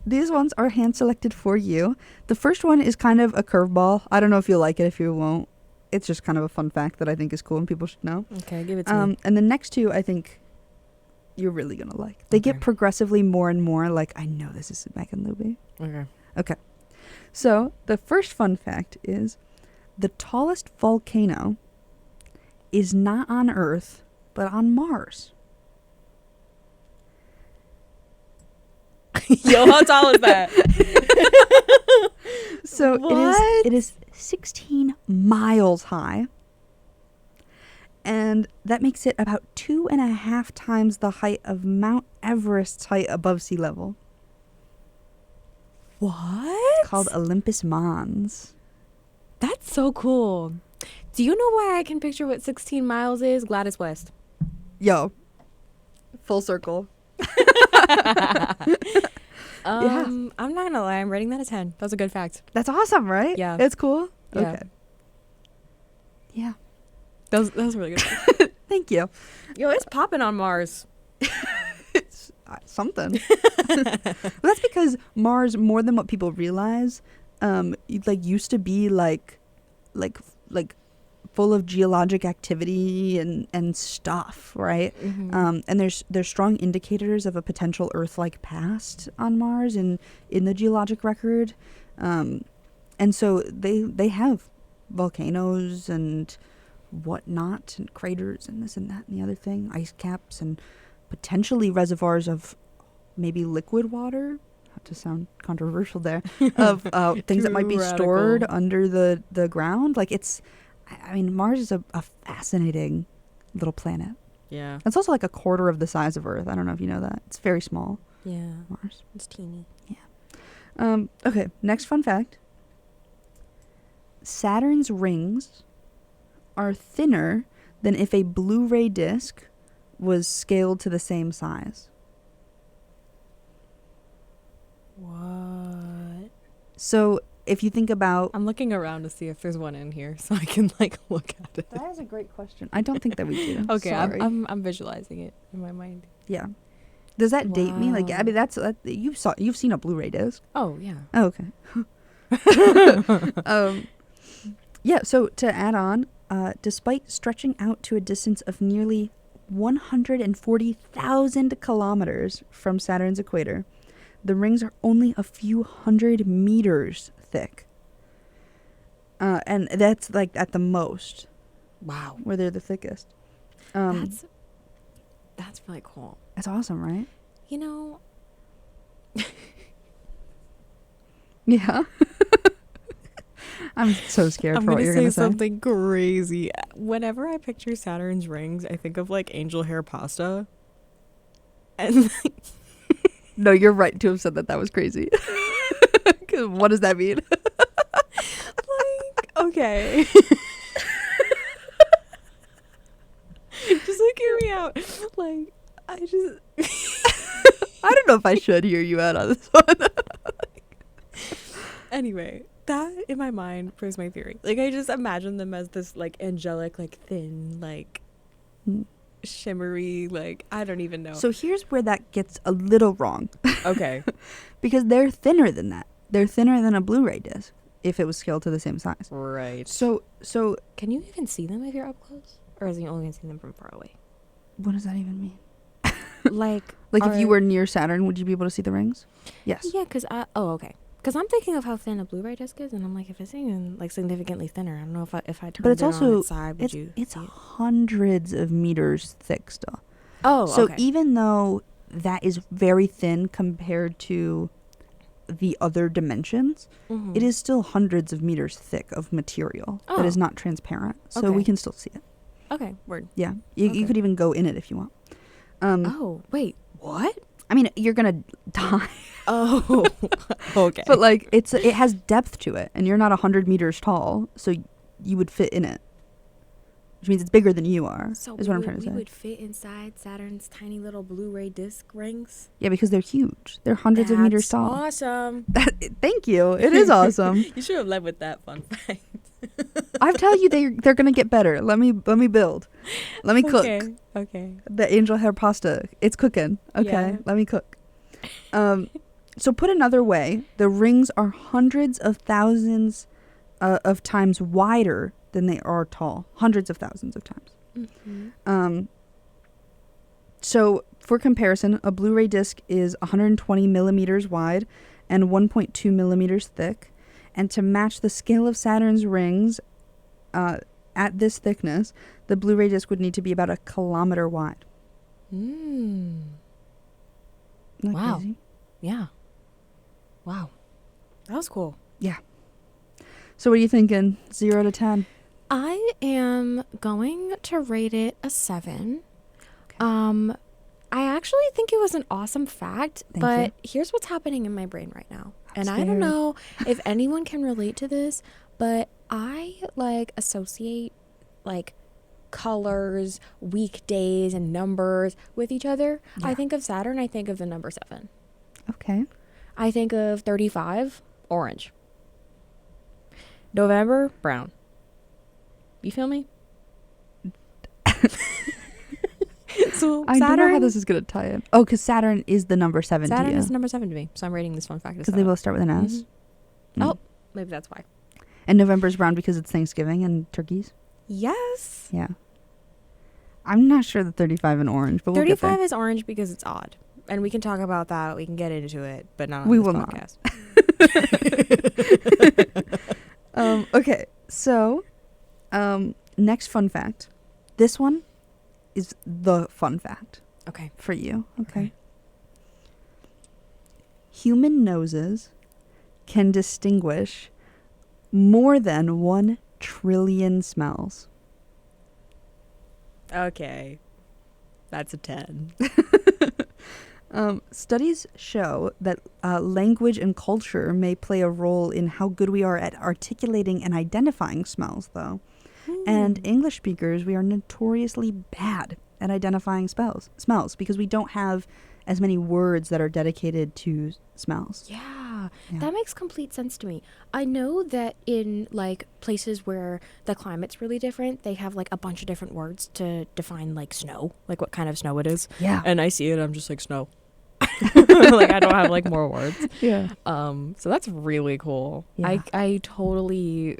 these ones are hand selected for you. The first one is kind of a curveball. I don't know if you'll like it, if you won't. It's just kind of a fun fact that I think is cool and people should know. Okay, give it to me. And the next two, I think you're really going to like. They get progressively more and more like, I know this is Meghan Luby. Okay. So, the first fun fact is the tallest volcano is not on Earth, but on Mars. Yo, how tall is that? So it is 16 miles high, and that makes it about 2.5 times the height of Mount Everest's height above sea level. What? Called Olympus Mons. That's so cool. Do you know why I can picture what 16 miles is? Gladys West. Yo, full circle. I'm not gonna lie, I'm rating that a 10. That's a good fact. That's awesome, right? Yeah. It's cool? Yeah. Okay. Yeah. That was really good. Thank you. Yo, it's popping on Mars. It's something. Well, that's because Mars, more than what people realize, used to be like full of geologic activity and stuff, right? Mm-hmm. And there's strong indicators of a potential Earth-like past on Mars in the geologic record, and so they have volcanoes and whatnot and craters and this and that and the other thing, ice caps and potentially reservoirs of maybe liquid water. Not to sound controversial there, of things that might be stored under the ground. Like I mean, Mars is a fascinating little planet. Yeah. It's also like a quarter of the size of Earth. I don't know if you know that. It's very small. Yeah. Mars. It's teeny. Yeah. Okay, next fun fact. Saturn's rings are thinner than if a Blu-ray disc was scaled to the same size. What? So if you think about... I'm looking around to see if there's one in here so I can look at it. That is a great question. I don't think that we do. Okay, Sorry. I'm visualizing it in my mind. Yeah. Does that date me? Like, I mean, you've seen a Blu-ray disc. Oh, yeah. Oh, okay. Yeah, so to add on, despite stretching out to a distance of nearly 140,000 kilometers from Saturn's equator, the rings are only a few hundred meters thick. And that's at the most. Wow. Where they're the thickest. That's really cool. That's awesome, right? You know... Yeah. I'm so scared for what you're going to say. I'm going to say something crazy. Whenever I picture Saturn's rings, I think of angel hair pasta. And no, you're right to have said that was crazy. 'Cause what does that mean? Okay, Okay. Just like hear me out. Like I just I don't know if I should hear you out on this one. Anyway, that in my mind proves my theory. Like I just imagine them as this like angelic, like thin, like shimmery, like I don't even know. So here's where that gets a little wrong. Okay. Because they're thinner than that. They're thinner than a Blu-ray disc if it was scaled to the same size. Right. So Can you even see them if you're up close? Or is you only see them from far away? what does that even mean? Like If you were near Saturn, would you be able to see the rings? Yes. Yeah, because okay. Because I'm thinking of how thin a Blu-ray disc is, and I'm like, if it's even like significantly thinner, I don't know if I turned But it's it also on its side, would you? it's see it? hundreds of meters thick still. Oh, So okay. even though that is very thin compared to the other dimensions, Mhm. it is still hundreds of meters thick of material that is Oh. not transparent. So Okay. we can still see it. Okay, word. Yeah. You Okay. could even go in it if you want. Oh, wait, what? I mean, you're going to die. Oh, okay. But like it has depth to it, and you're not 100 meters tall, so you would fit in it, which means it's bigger than you are. So is what I'm trying to say. we would fit inside Saturn's tiny little Blu-ray disc rings. Yeah, because they're huge. They're hundreds of meters tall. Awesome. Thank you. It is awesome. You should have led with that fun fact. I tell you, they're gonna get better. Let me build. Let me cook. Okay. The angel hair pasta. It's cooking. Okay, Yeah. let me cook. So put another way, the rings are hundreds of thousands of times wider than they are tall. Hundreds of thousands of times. Mm-hmm. So for comparison, a Blu-ray disc is 120 millimeters wide and 1.2 millimeters thick. And to match the scale of Saturn's rings at this thickness, the Blu-ray disc would need to be about 1 kilometer wide. Mm. Isn't that Wow. crazy? Yeah. Wow. That was cool. Yeah. So what are you thinking? 0 to 10? I am going to rate it a 7. Okay. I actually think it was an awesome fact, Thank but you. here's what's happening in my brain right now. And I scared. don't know if anyone can relate to this, but I like associate like colors, weekdays, and numbers with each other. Yeah. I think of Saturn, I think of the number 7. Okay. I think of 35, orange. November, brown. You feel me? So I don't know how Saturn, this is going to tie in. Oh, because Saturn is the number 7 to Saturn you. is number 7 to me, so I'm rating this fun fact as Because they both start with an S. Mm. Oh, maybe that's why. And November's brown because it's Thanksgiving and turkeys. Yes. Yeah. I'm not sure the 35 and orange, but we'll get 35 there. is orange because it's odd. And we can talk about that. We can get into it, but not on We this will not. podcast. Okay, so next fun fact. This one is the fun fact Okay. for you. Okay. Okay. Human noses can distinguish more than 1 trillion smells. Okay. That's a 10. Studies show that language and culture may play a role in how good we are at articulating and identifying smells, though. And English speakers, we are notoriously bad at identifying smells because we don't have as many words that are dedicated to smells. Yeah, Yeah. that makes complete sense to me. I know that in like places where the climate's really different, they have like a bunch of different words to define like snow, like what kind of snow it is. Yeah. And I see it, I'm just like snow. Like I don't have like more words. Yeah. So that's really cool. Yeah. I totally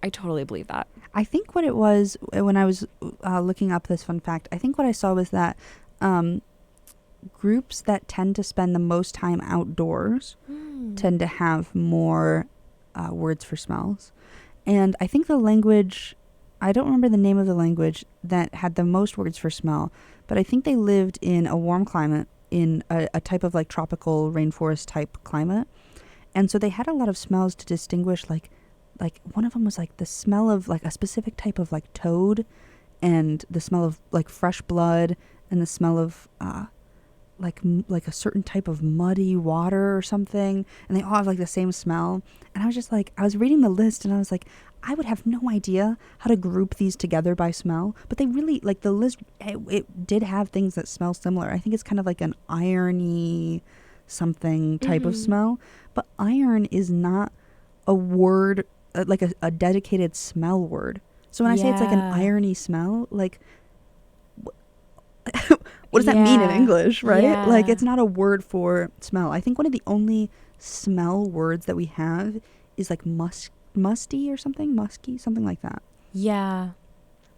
believe that. I think what it was when I was looking up this fun fact, I think what I saw was that groups that tend to spend the most time outdoors tend to have more words for smells. And I think the language, I don't remember the name of the language that had the most words for smell, but I think they lived in a warm climate in a type of like tropical rainforest type climate. And so they had a lot of smells to distinguish like one of them was like the smell of like a specific type of like toad and the smell of like fresh blood and the smell of like a certain type of muddy water or something, and they all have like the same smell. And I was just like, I was reading the list and I was like, I would have no idea how to group these together by smell, but they really, like, the list, it did have things that smell similar. I think it's kind of like an irony something type of smell, but iron is not a word, like a dedicated smell word. So when I say it's like an Yeah. irony smell, like, what does that mean in English, right? Like, Yeah. it's not a word for smell. I think one of the only smell words that we have is like musty or something, musky, something like that. Yeah.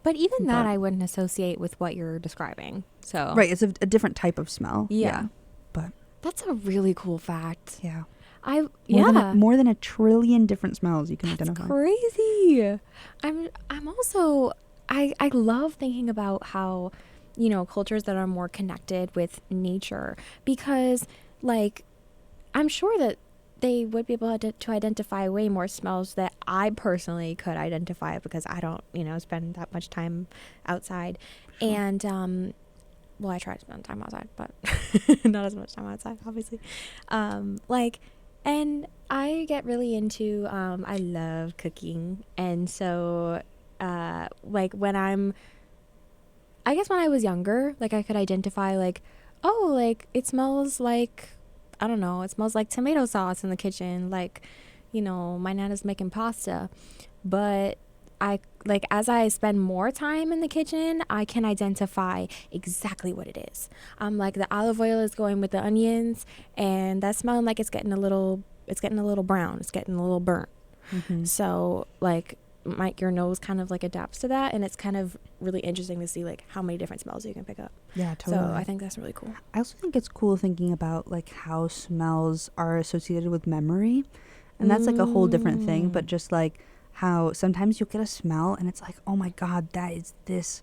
But even that But I wouldn't associate with what you're describing. So, right, it's a different type of smell. yeah. Yeah, but That's a really cool fact. yeah, Yeah. more than a trillion different smells you can That's identify. crazy. I'm also I love thinking about how, cultures that are more connected with nature, because, like, I'm sure that they would be able to identify way more smells that I personally could identify, because I don't, spend that much time outside. Sure. And well, I try to spend time outside, but not as much time outside, obviously. Like, and I get really into, I love cooking. And so, like, I guess when I was younger, like, I could identify, like, oh, like, it smells like, I don't know, it smells like tomato sauce in the kitchen. Like, my nana's making pasta. But as I spend more time in the kitchen, I can identify exactly what it is. Like, the olive oil is going with the onions, and that's smelling like it's getting a little brown. It's getting a little burnt. Mm-hmm. So, like, your nose kind of like adapts to that, and it's kind of really interesting to see, like, how many different smells you can pick up. Yeah, totally. So I think that's really cool. I also think it's cool thinking about like how smells are associated with memory. And that's like a whole different thing, but just like how sometimes you'll get a smell and it's like, oh my God, that is this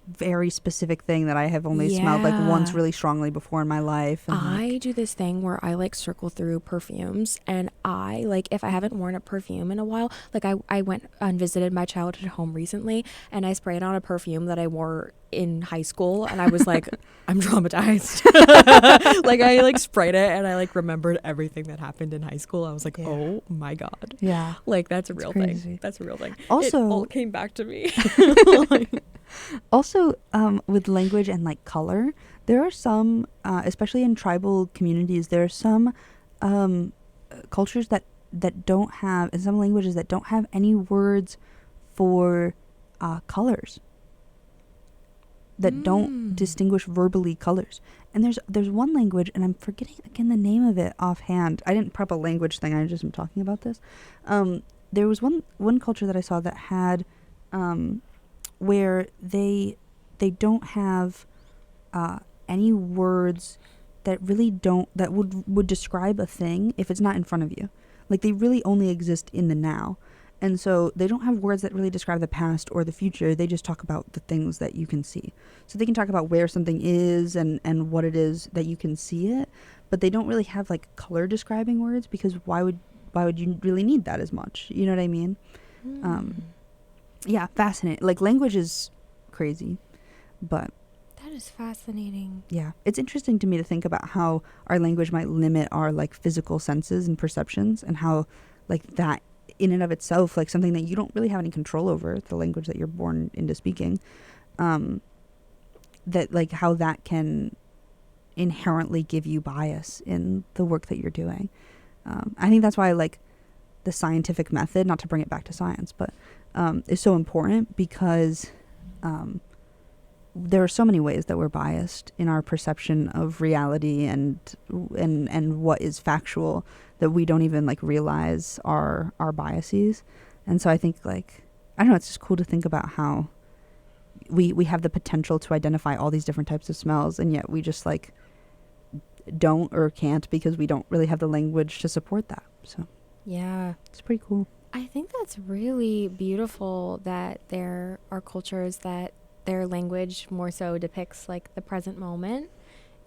very specific thing that I have only smelled like once Yeah. really strongly before in my life. And I do this thing where I, like, circle through perfumes, and I, like, if I haven't worn a perfume in a while, like, I went and visited my childhood home recently, and I sprayed on a perfume that I wore in high school, and I was like, I'm traumatized. Like, I, like, sprayed it, and I, like, remembered everything that happened in high school. I was like, Yeah. oh my God. yeah. Like, that's a real crazy. thing. That's a real thing. Also- it all came back to me. Also, with language and like color, there are some, especially in tribal communities, there are some cultures that don't have, and some languages that don't have any words for colors, that don't distinguish verbally colors. And there's one language, and I'm forgetting again the name of it offhand. I didn't prep a language thing. I just am talking about this. There was one culture that I saw that had where they don't have any words that really don't, that would describe a thing if it's not in front of you. Like, they really only exist in the now. And so they don't have words that really describe the past or the future. They just talk about the things that you can see. So they can talk about where something is and what it is that you can see it, but they don't really have like color describing words, because why would you really need that as much? You know what I mean? Yeah, fascinating. Like, language is crazy, but That is fascinating. yeah, it's interesting to me to think about how our language might limit our like physical senses and perceptions, and how like that in and of itself, like something that you don't really have any control over, the language that you're born into speaking, that like how that can inherently give you bias in the work that you're doing. I think that's why like the scientific method, not to bring it back to science, but is so important, because there are so many ways that we're biased in our perception of reality and what is factual, that we don't even like realize our biases. And so I think, like, I don't know, it's just cool to think about how we have the potential to identify all these different types of smells, and yet we just like don't or can't, because we don't really have the language to support that. So Yeah. it's pretty cool. I think that's really beautiful that there are cultures that their language more so depicts, like, the present moment.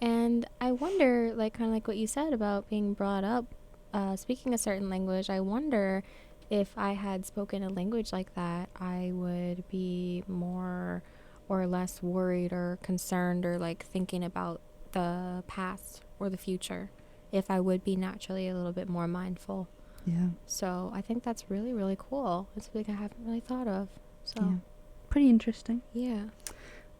And I wonder, like, kind of like what you said about being brought up speaking a certain language, I wonder if I had spoken a language like that, I would be more or less worried or concerned, or like thinking about the past or the future if I would be naturally a little bit more mindful. Yeah. So I think that's really, really cool. It's something I haven't really thought of. So Yeah. Pretty interesting. yeah.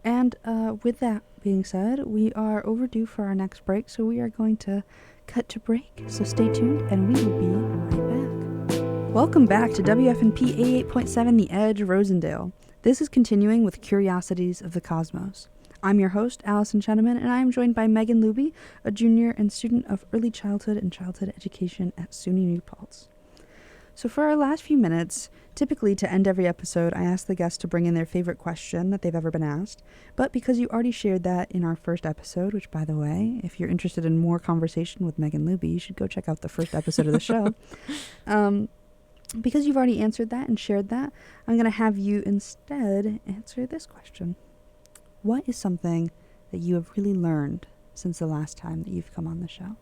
And with that being said, we are overdue for our next break, so we are going to cut to break. So stay tuned, and we will be right back. Welcome back to WFNP 88.7 The Edge, Rosendale. This is continuing with Curiosities of the Cosmos. I'm your host, Allyson Sheneman, and I am joined by Meghan Luby, a junior and student of early childhood and childhood education at SUNY New Paltz. So for our last few minutes, typically to end every episode, I ask the guests to bring in their favorite question that they've ever been asked. But because you already shared that in our first episode, which, by the way, if you're interested in more conversation with Meghan Luby, you should go check out the first episode of the show. Because you've already answered that and shared that, I'm going to have you instead answer this question. What is something that you have really learned since the last time that you've come on the show?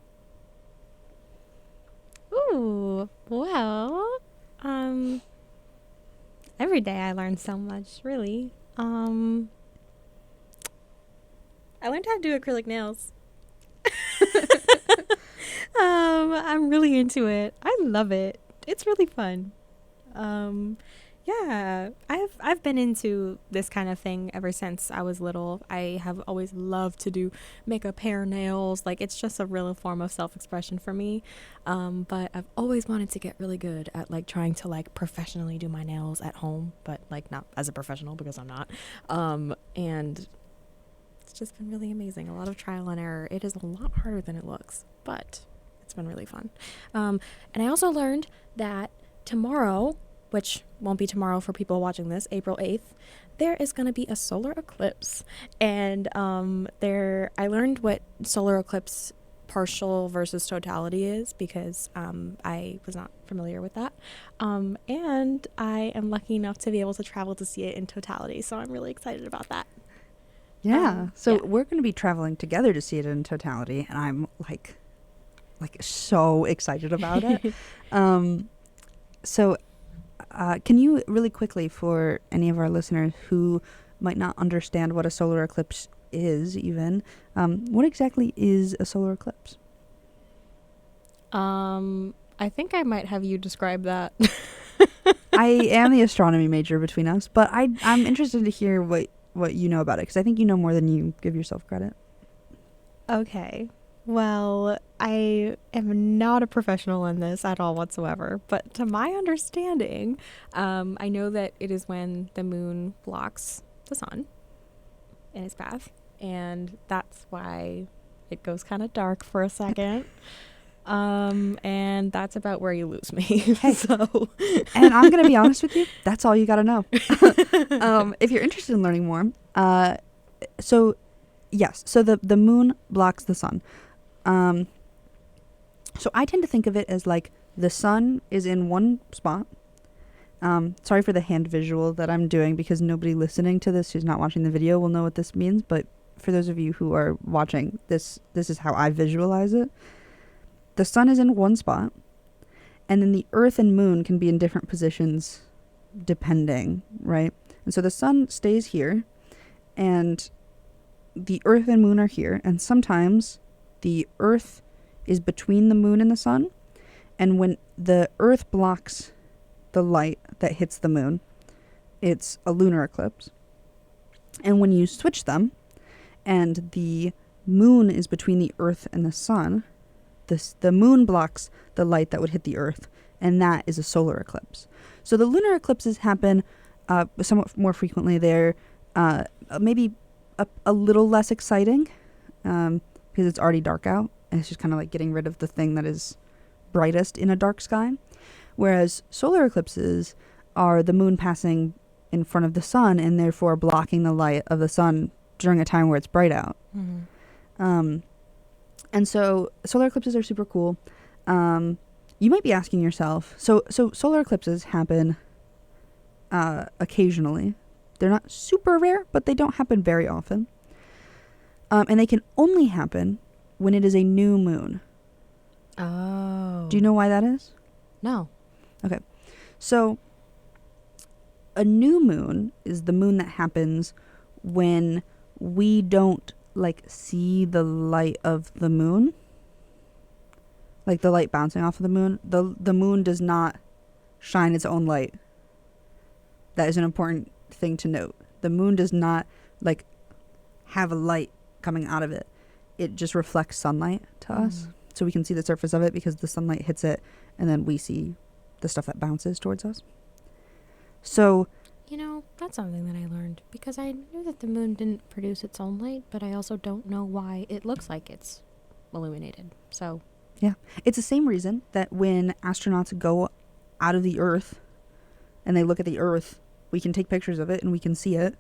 Ooh, well, every day I learn so much, really. I learned how to do acrylic nails. I'm really into it. I love it. It's really fun. Yeah, I've been into this kind of thing ever since I was little. I have always loved to make up hair, nails. Like, it's just a real form of self-expression for me. But I've always wanted to get really good at like trying to like professionally do my nails at home, but like not as a professional because I'm not. And it's just been really amazing. A lot of trial and error. It is a lot harder than it looks, but it's been really fun. And I also learned that tomorrow, which won't be tomorrow for people watching this, April 8th, there is going to be a solar eclipse. And I learned what solar eclipse partial versus totality is because I was not familiar with that. And I am lucky enough to be able to travel to see it in totality. So I'm really excited about that. Yeah. We're going to be traveling together to see it in totality. And I'm like so excited about it. Can you really quickly, for any of our listeners who might not understand what a solar eclipse is even, what exactly is a solar eclipse? I think I might have you describe that. I am the astronomy major between us, but I'm interested to hear what you know about it, because I think you know more than you give yourself credit. Okay. Well, I am not a professional in this at all whatsoever, but to my understanding, I know that it is when the moon blocks the sun in its path, and that's why it goes kind of dark for a second. And that's about where you lose me. Hey, so. And I'm going to be honest with you, that's all you got to know. If you're interested in learning more, yes, so the moon blocks the sun. So I tend to think of it as like the sun is in one spot. Sorry for the hand visual that I'm doing, because nobody listening to this who's not watching the video will know what this means. But for those of you who are watching, this is how I visualize it. The sun is in one spot, and then the earth and moon can be in different positions depending, right? And so the sun stays here, and the earth and moon are here, and sometimes the earth is between the moon and the sun, and when the earth blocks the light that hits the moon, it's a lunar eclipse. And when you switch them, and the moon is between the earth and the sun, the moon blocks the light that would hit the earth, and that is a solar eclipse. So the lunar eclipses happen somewhat more frequently. They're maybe a little less exciting because it's already dark out, and it's just kind of like getting rid of the thing that is brightest in a dark sky. Whereas solar eclipses are the moon passing in front of the sun and therefore blocking the light of the sun during a time where it's bright out. Mm-hmm. And so solar eclipses are super cool. You might be asking yourself, so solar eclipses happen occasionally. They're not super rare, but they don't happen very often. And they can only happen when it is a new moon. Oh. Do you know why that is? No. Okay. So a new moon is the moon that happens when we don't like see the light of the moon, like the light bouncing off of the moon, the moon does not shine its own light. That is an important thing to note. The moon does not like have a light coming out of it. It just reflects sunlight to us. So we can see the surface of it because the sunlight hits it, and then we see the stuff that bounces towards us. So, You know, that's something that I learned, because I knew that the moon didn't produce its own light, but I also don't know why it looks like it's illuminated. So, yeah. It's the same reason that when astronauts go out of the Earth and they look at the Earth, we can take pictures of it and we can see it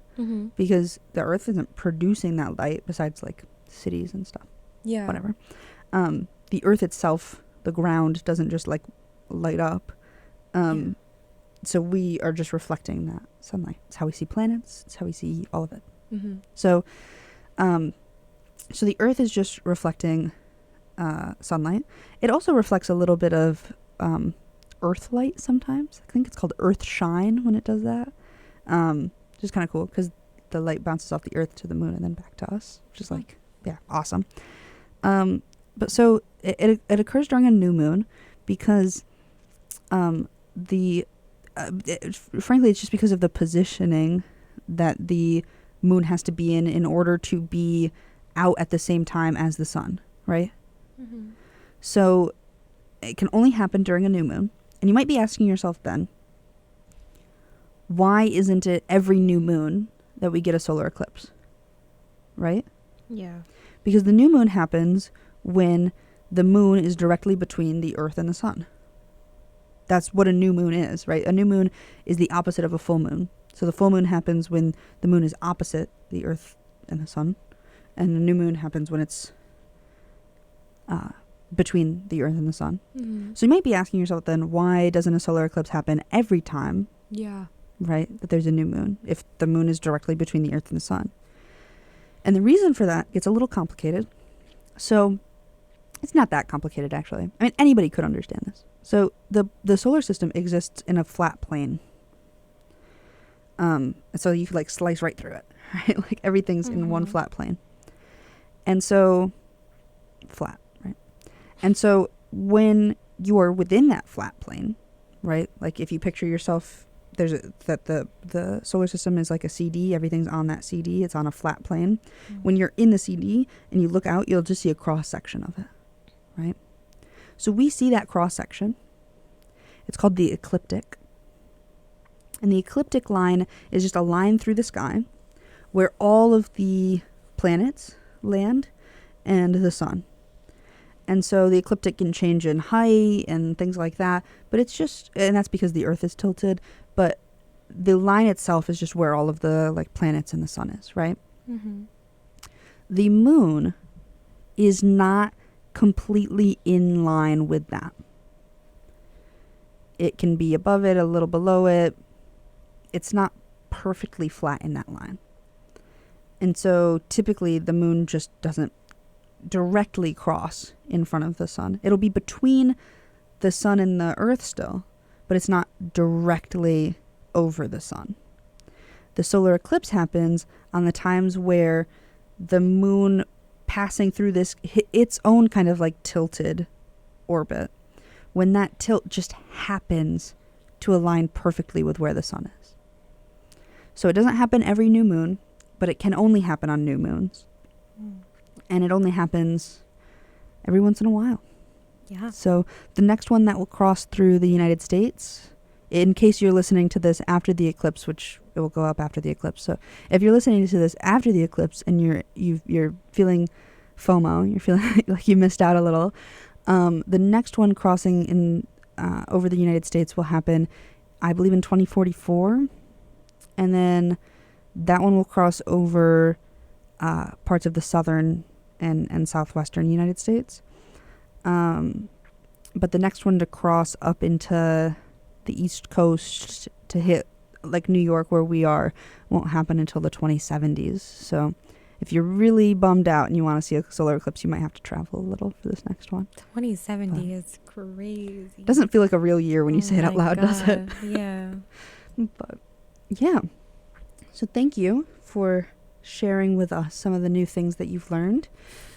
because the Earth isn't producing that light besides like cities and stuff. yeah. Whatever. The Earth itself, the ground, doesn't just like light up. So we are just reflecting that sunlight. It's how we see planets. It's how we see all of it. So, so the Earth is just reflecting sunlight. It also reflects a little bit of Earth light sometimes. I think it's called Earth shine when it does that. Which is kind of cool because the light bounces off the Earth to the moon and then back to us, which is like, yeah, awesome. But so it occurs during a new moon because frankly, it's just because of the positioning that the moon has to be in order to be out at the same time as the sun, right? So it can only happen during a new moon. And you might be asking yourself then, why isn't it every new moon that we get a solar eclipse, right? Yeah. Because the new moon happens when the moon is directly between the Earth and the sun. That's what a new moon is, right? A new moon is the opposite of a full moon. So the full moon happens when the moon is opposite the Earth and the sun. And the new moon happens when it's between the Earth and the sun. So you might be asking yourself then, why doesn't a solar eclipse happen every time, Yeah. right, that there's a new moon, if the moon is directly between the Earth and the sun? And the reason for that gets a little complicated. So it's not that complicated, actually. I mean, anybody could understand this. So the solar system exists in a flat plane. And so you could like slice right through it, right? Like everything's in one flat plane. And so flat, right? And so when you are within that flat plane, right? Like if you picture yourself, the solar system is like a CD. Everything's on that CD. It's on a flat plane. When you're in the CD and you look out, you'll just see a cross section of it, right? So we see that cross section. It's called the ecliptic. And the ecliptic line is just a line through the sky where all of the planets land and the sun. And so the ecliptic can change in height and things like that. But it's just, and that's because the Earth is tilted. But the line itself is just where all of the like planets and the sun is, right? The moon is not completely in line with that. It can be above it, a little below it. It's not perfectly flat in that line. And so typically the moon just doesn't directly cross in front of the sun. It'll be between the sun and the Earth still, but it's not directly over the sun. The solar eclipse happens on the times where the moon passing through this its own kind of like tilted orbit, when that tilt just happens to align perfectly with where the sun is. So it doesn't happen every new moon, but it can only happen on new moons. And it only happens every once in a while. Yeah. So the next one that will cross through the United States, in case you're listening to this after the eclipse, which it will go up after the eclipse. So if you're listening to this after the eclipse and you're feeling FOMO, you're feeling like you missed out a little, the next one crossing in over the United States will happen, I believe, in 2044. And then that one will cross over parts of the southern and southwestern United States. But the next one to cross up into the East Coast to hit like New York where we are won't happen until the 2070s. So if you're really bummed out and you want to see a solar eclipse, you might have to travel a little for this next one. 2070 is crazy. Doesn't feel like a real year when you say it out loud, does it? Yeah. But yeah. So thank you for sharing with us some of the new things that you've learned.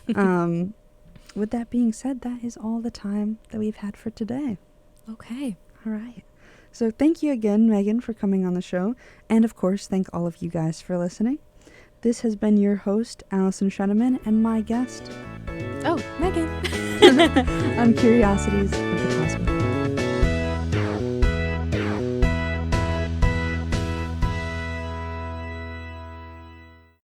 With that being said, that is all the time that we've had for today. Okay. All right. So thank you again, Megan, for coming on the show. And of course, thank all of you guys for listening. This has been your host, Allyson Sheneman, and my guest. Oh, Megan. On Curiosities of the Cosmos.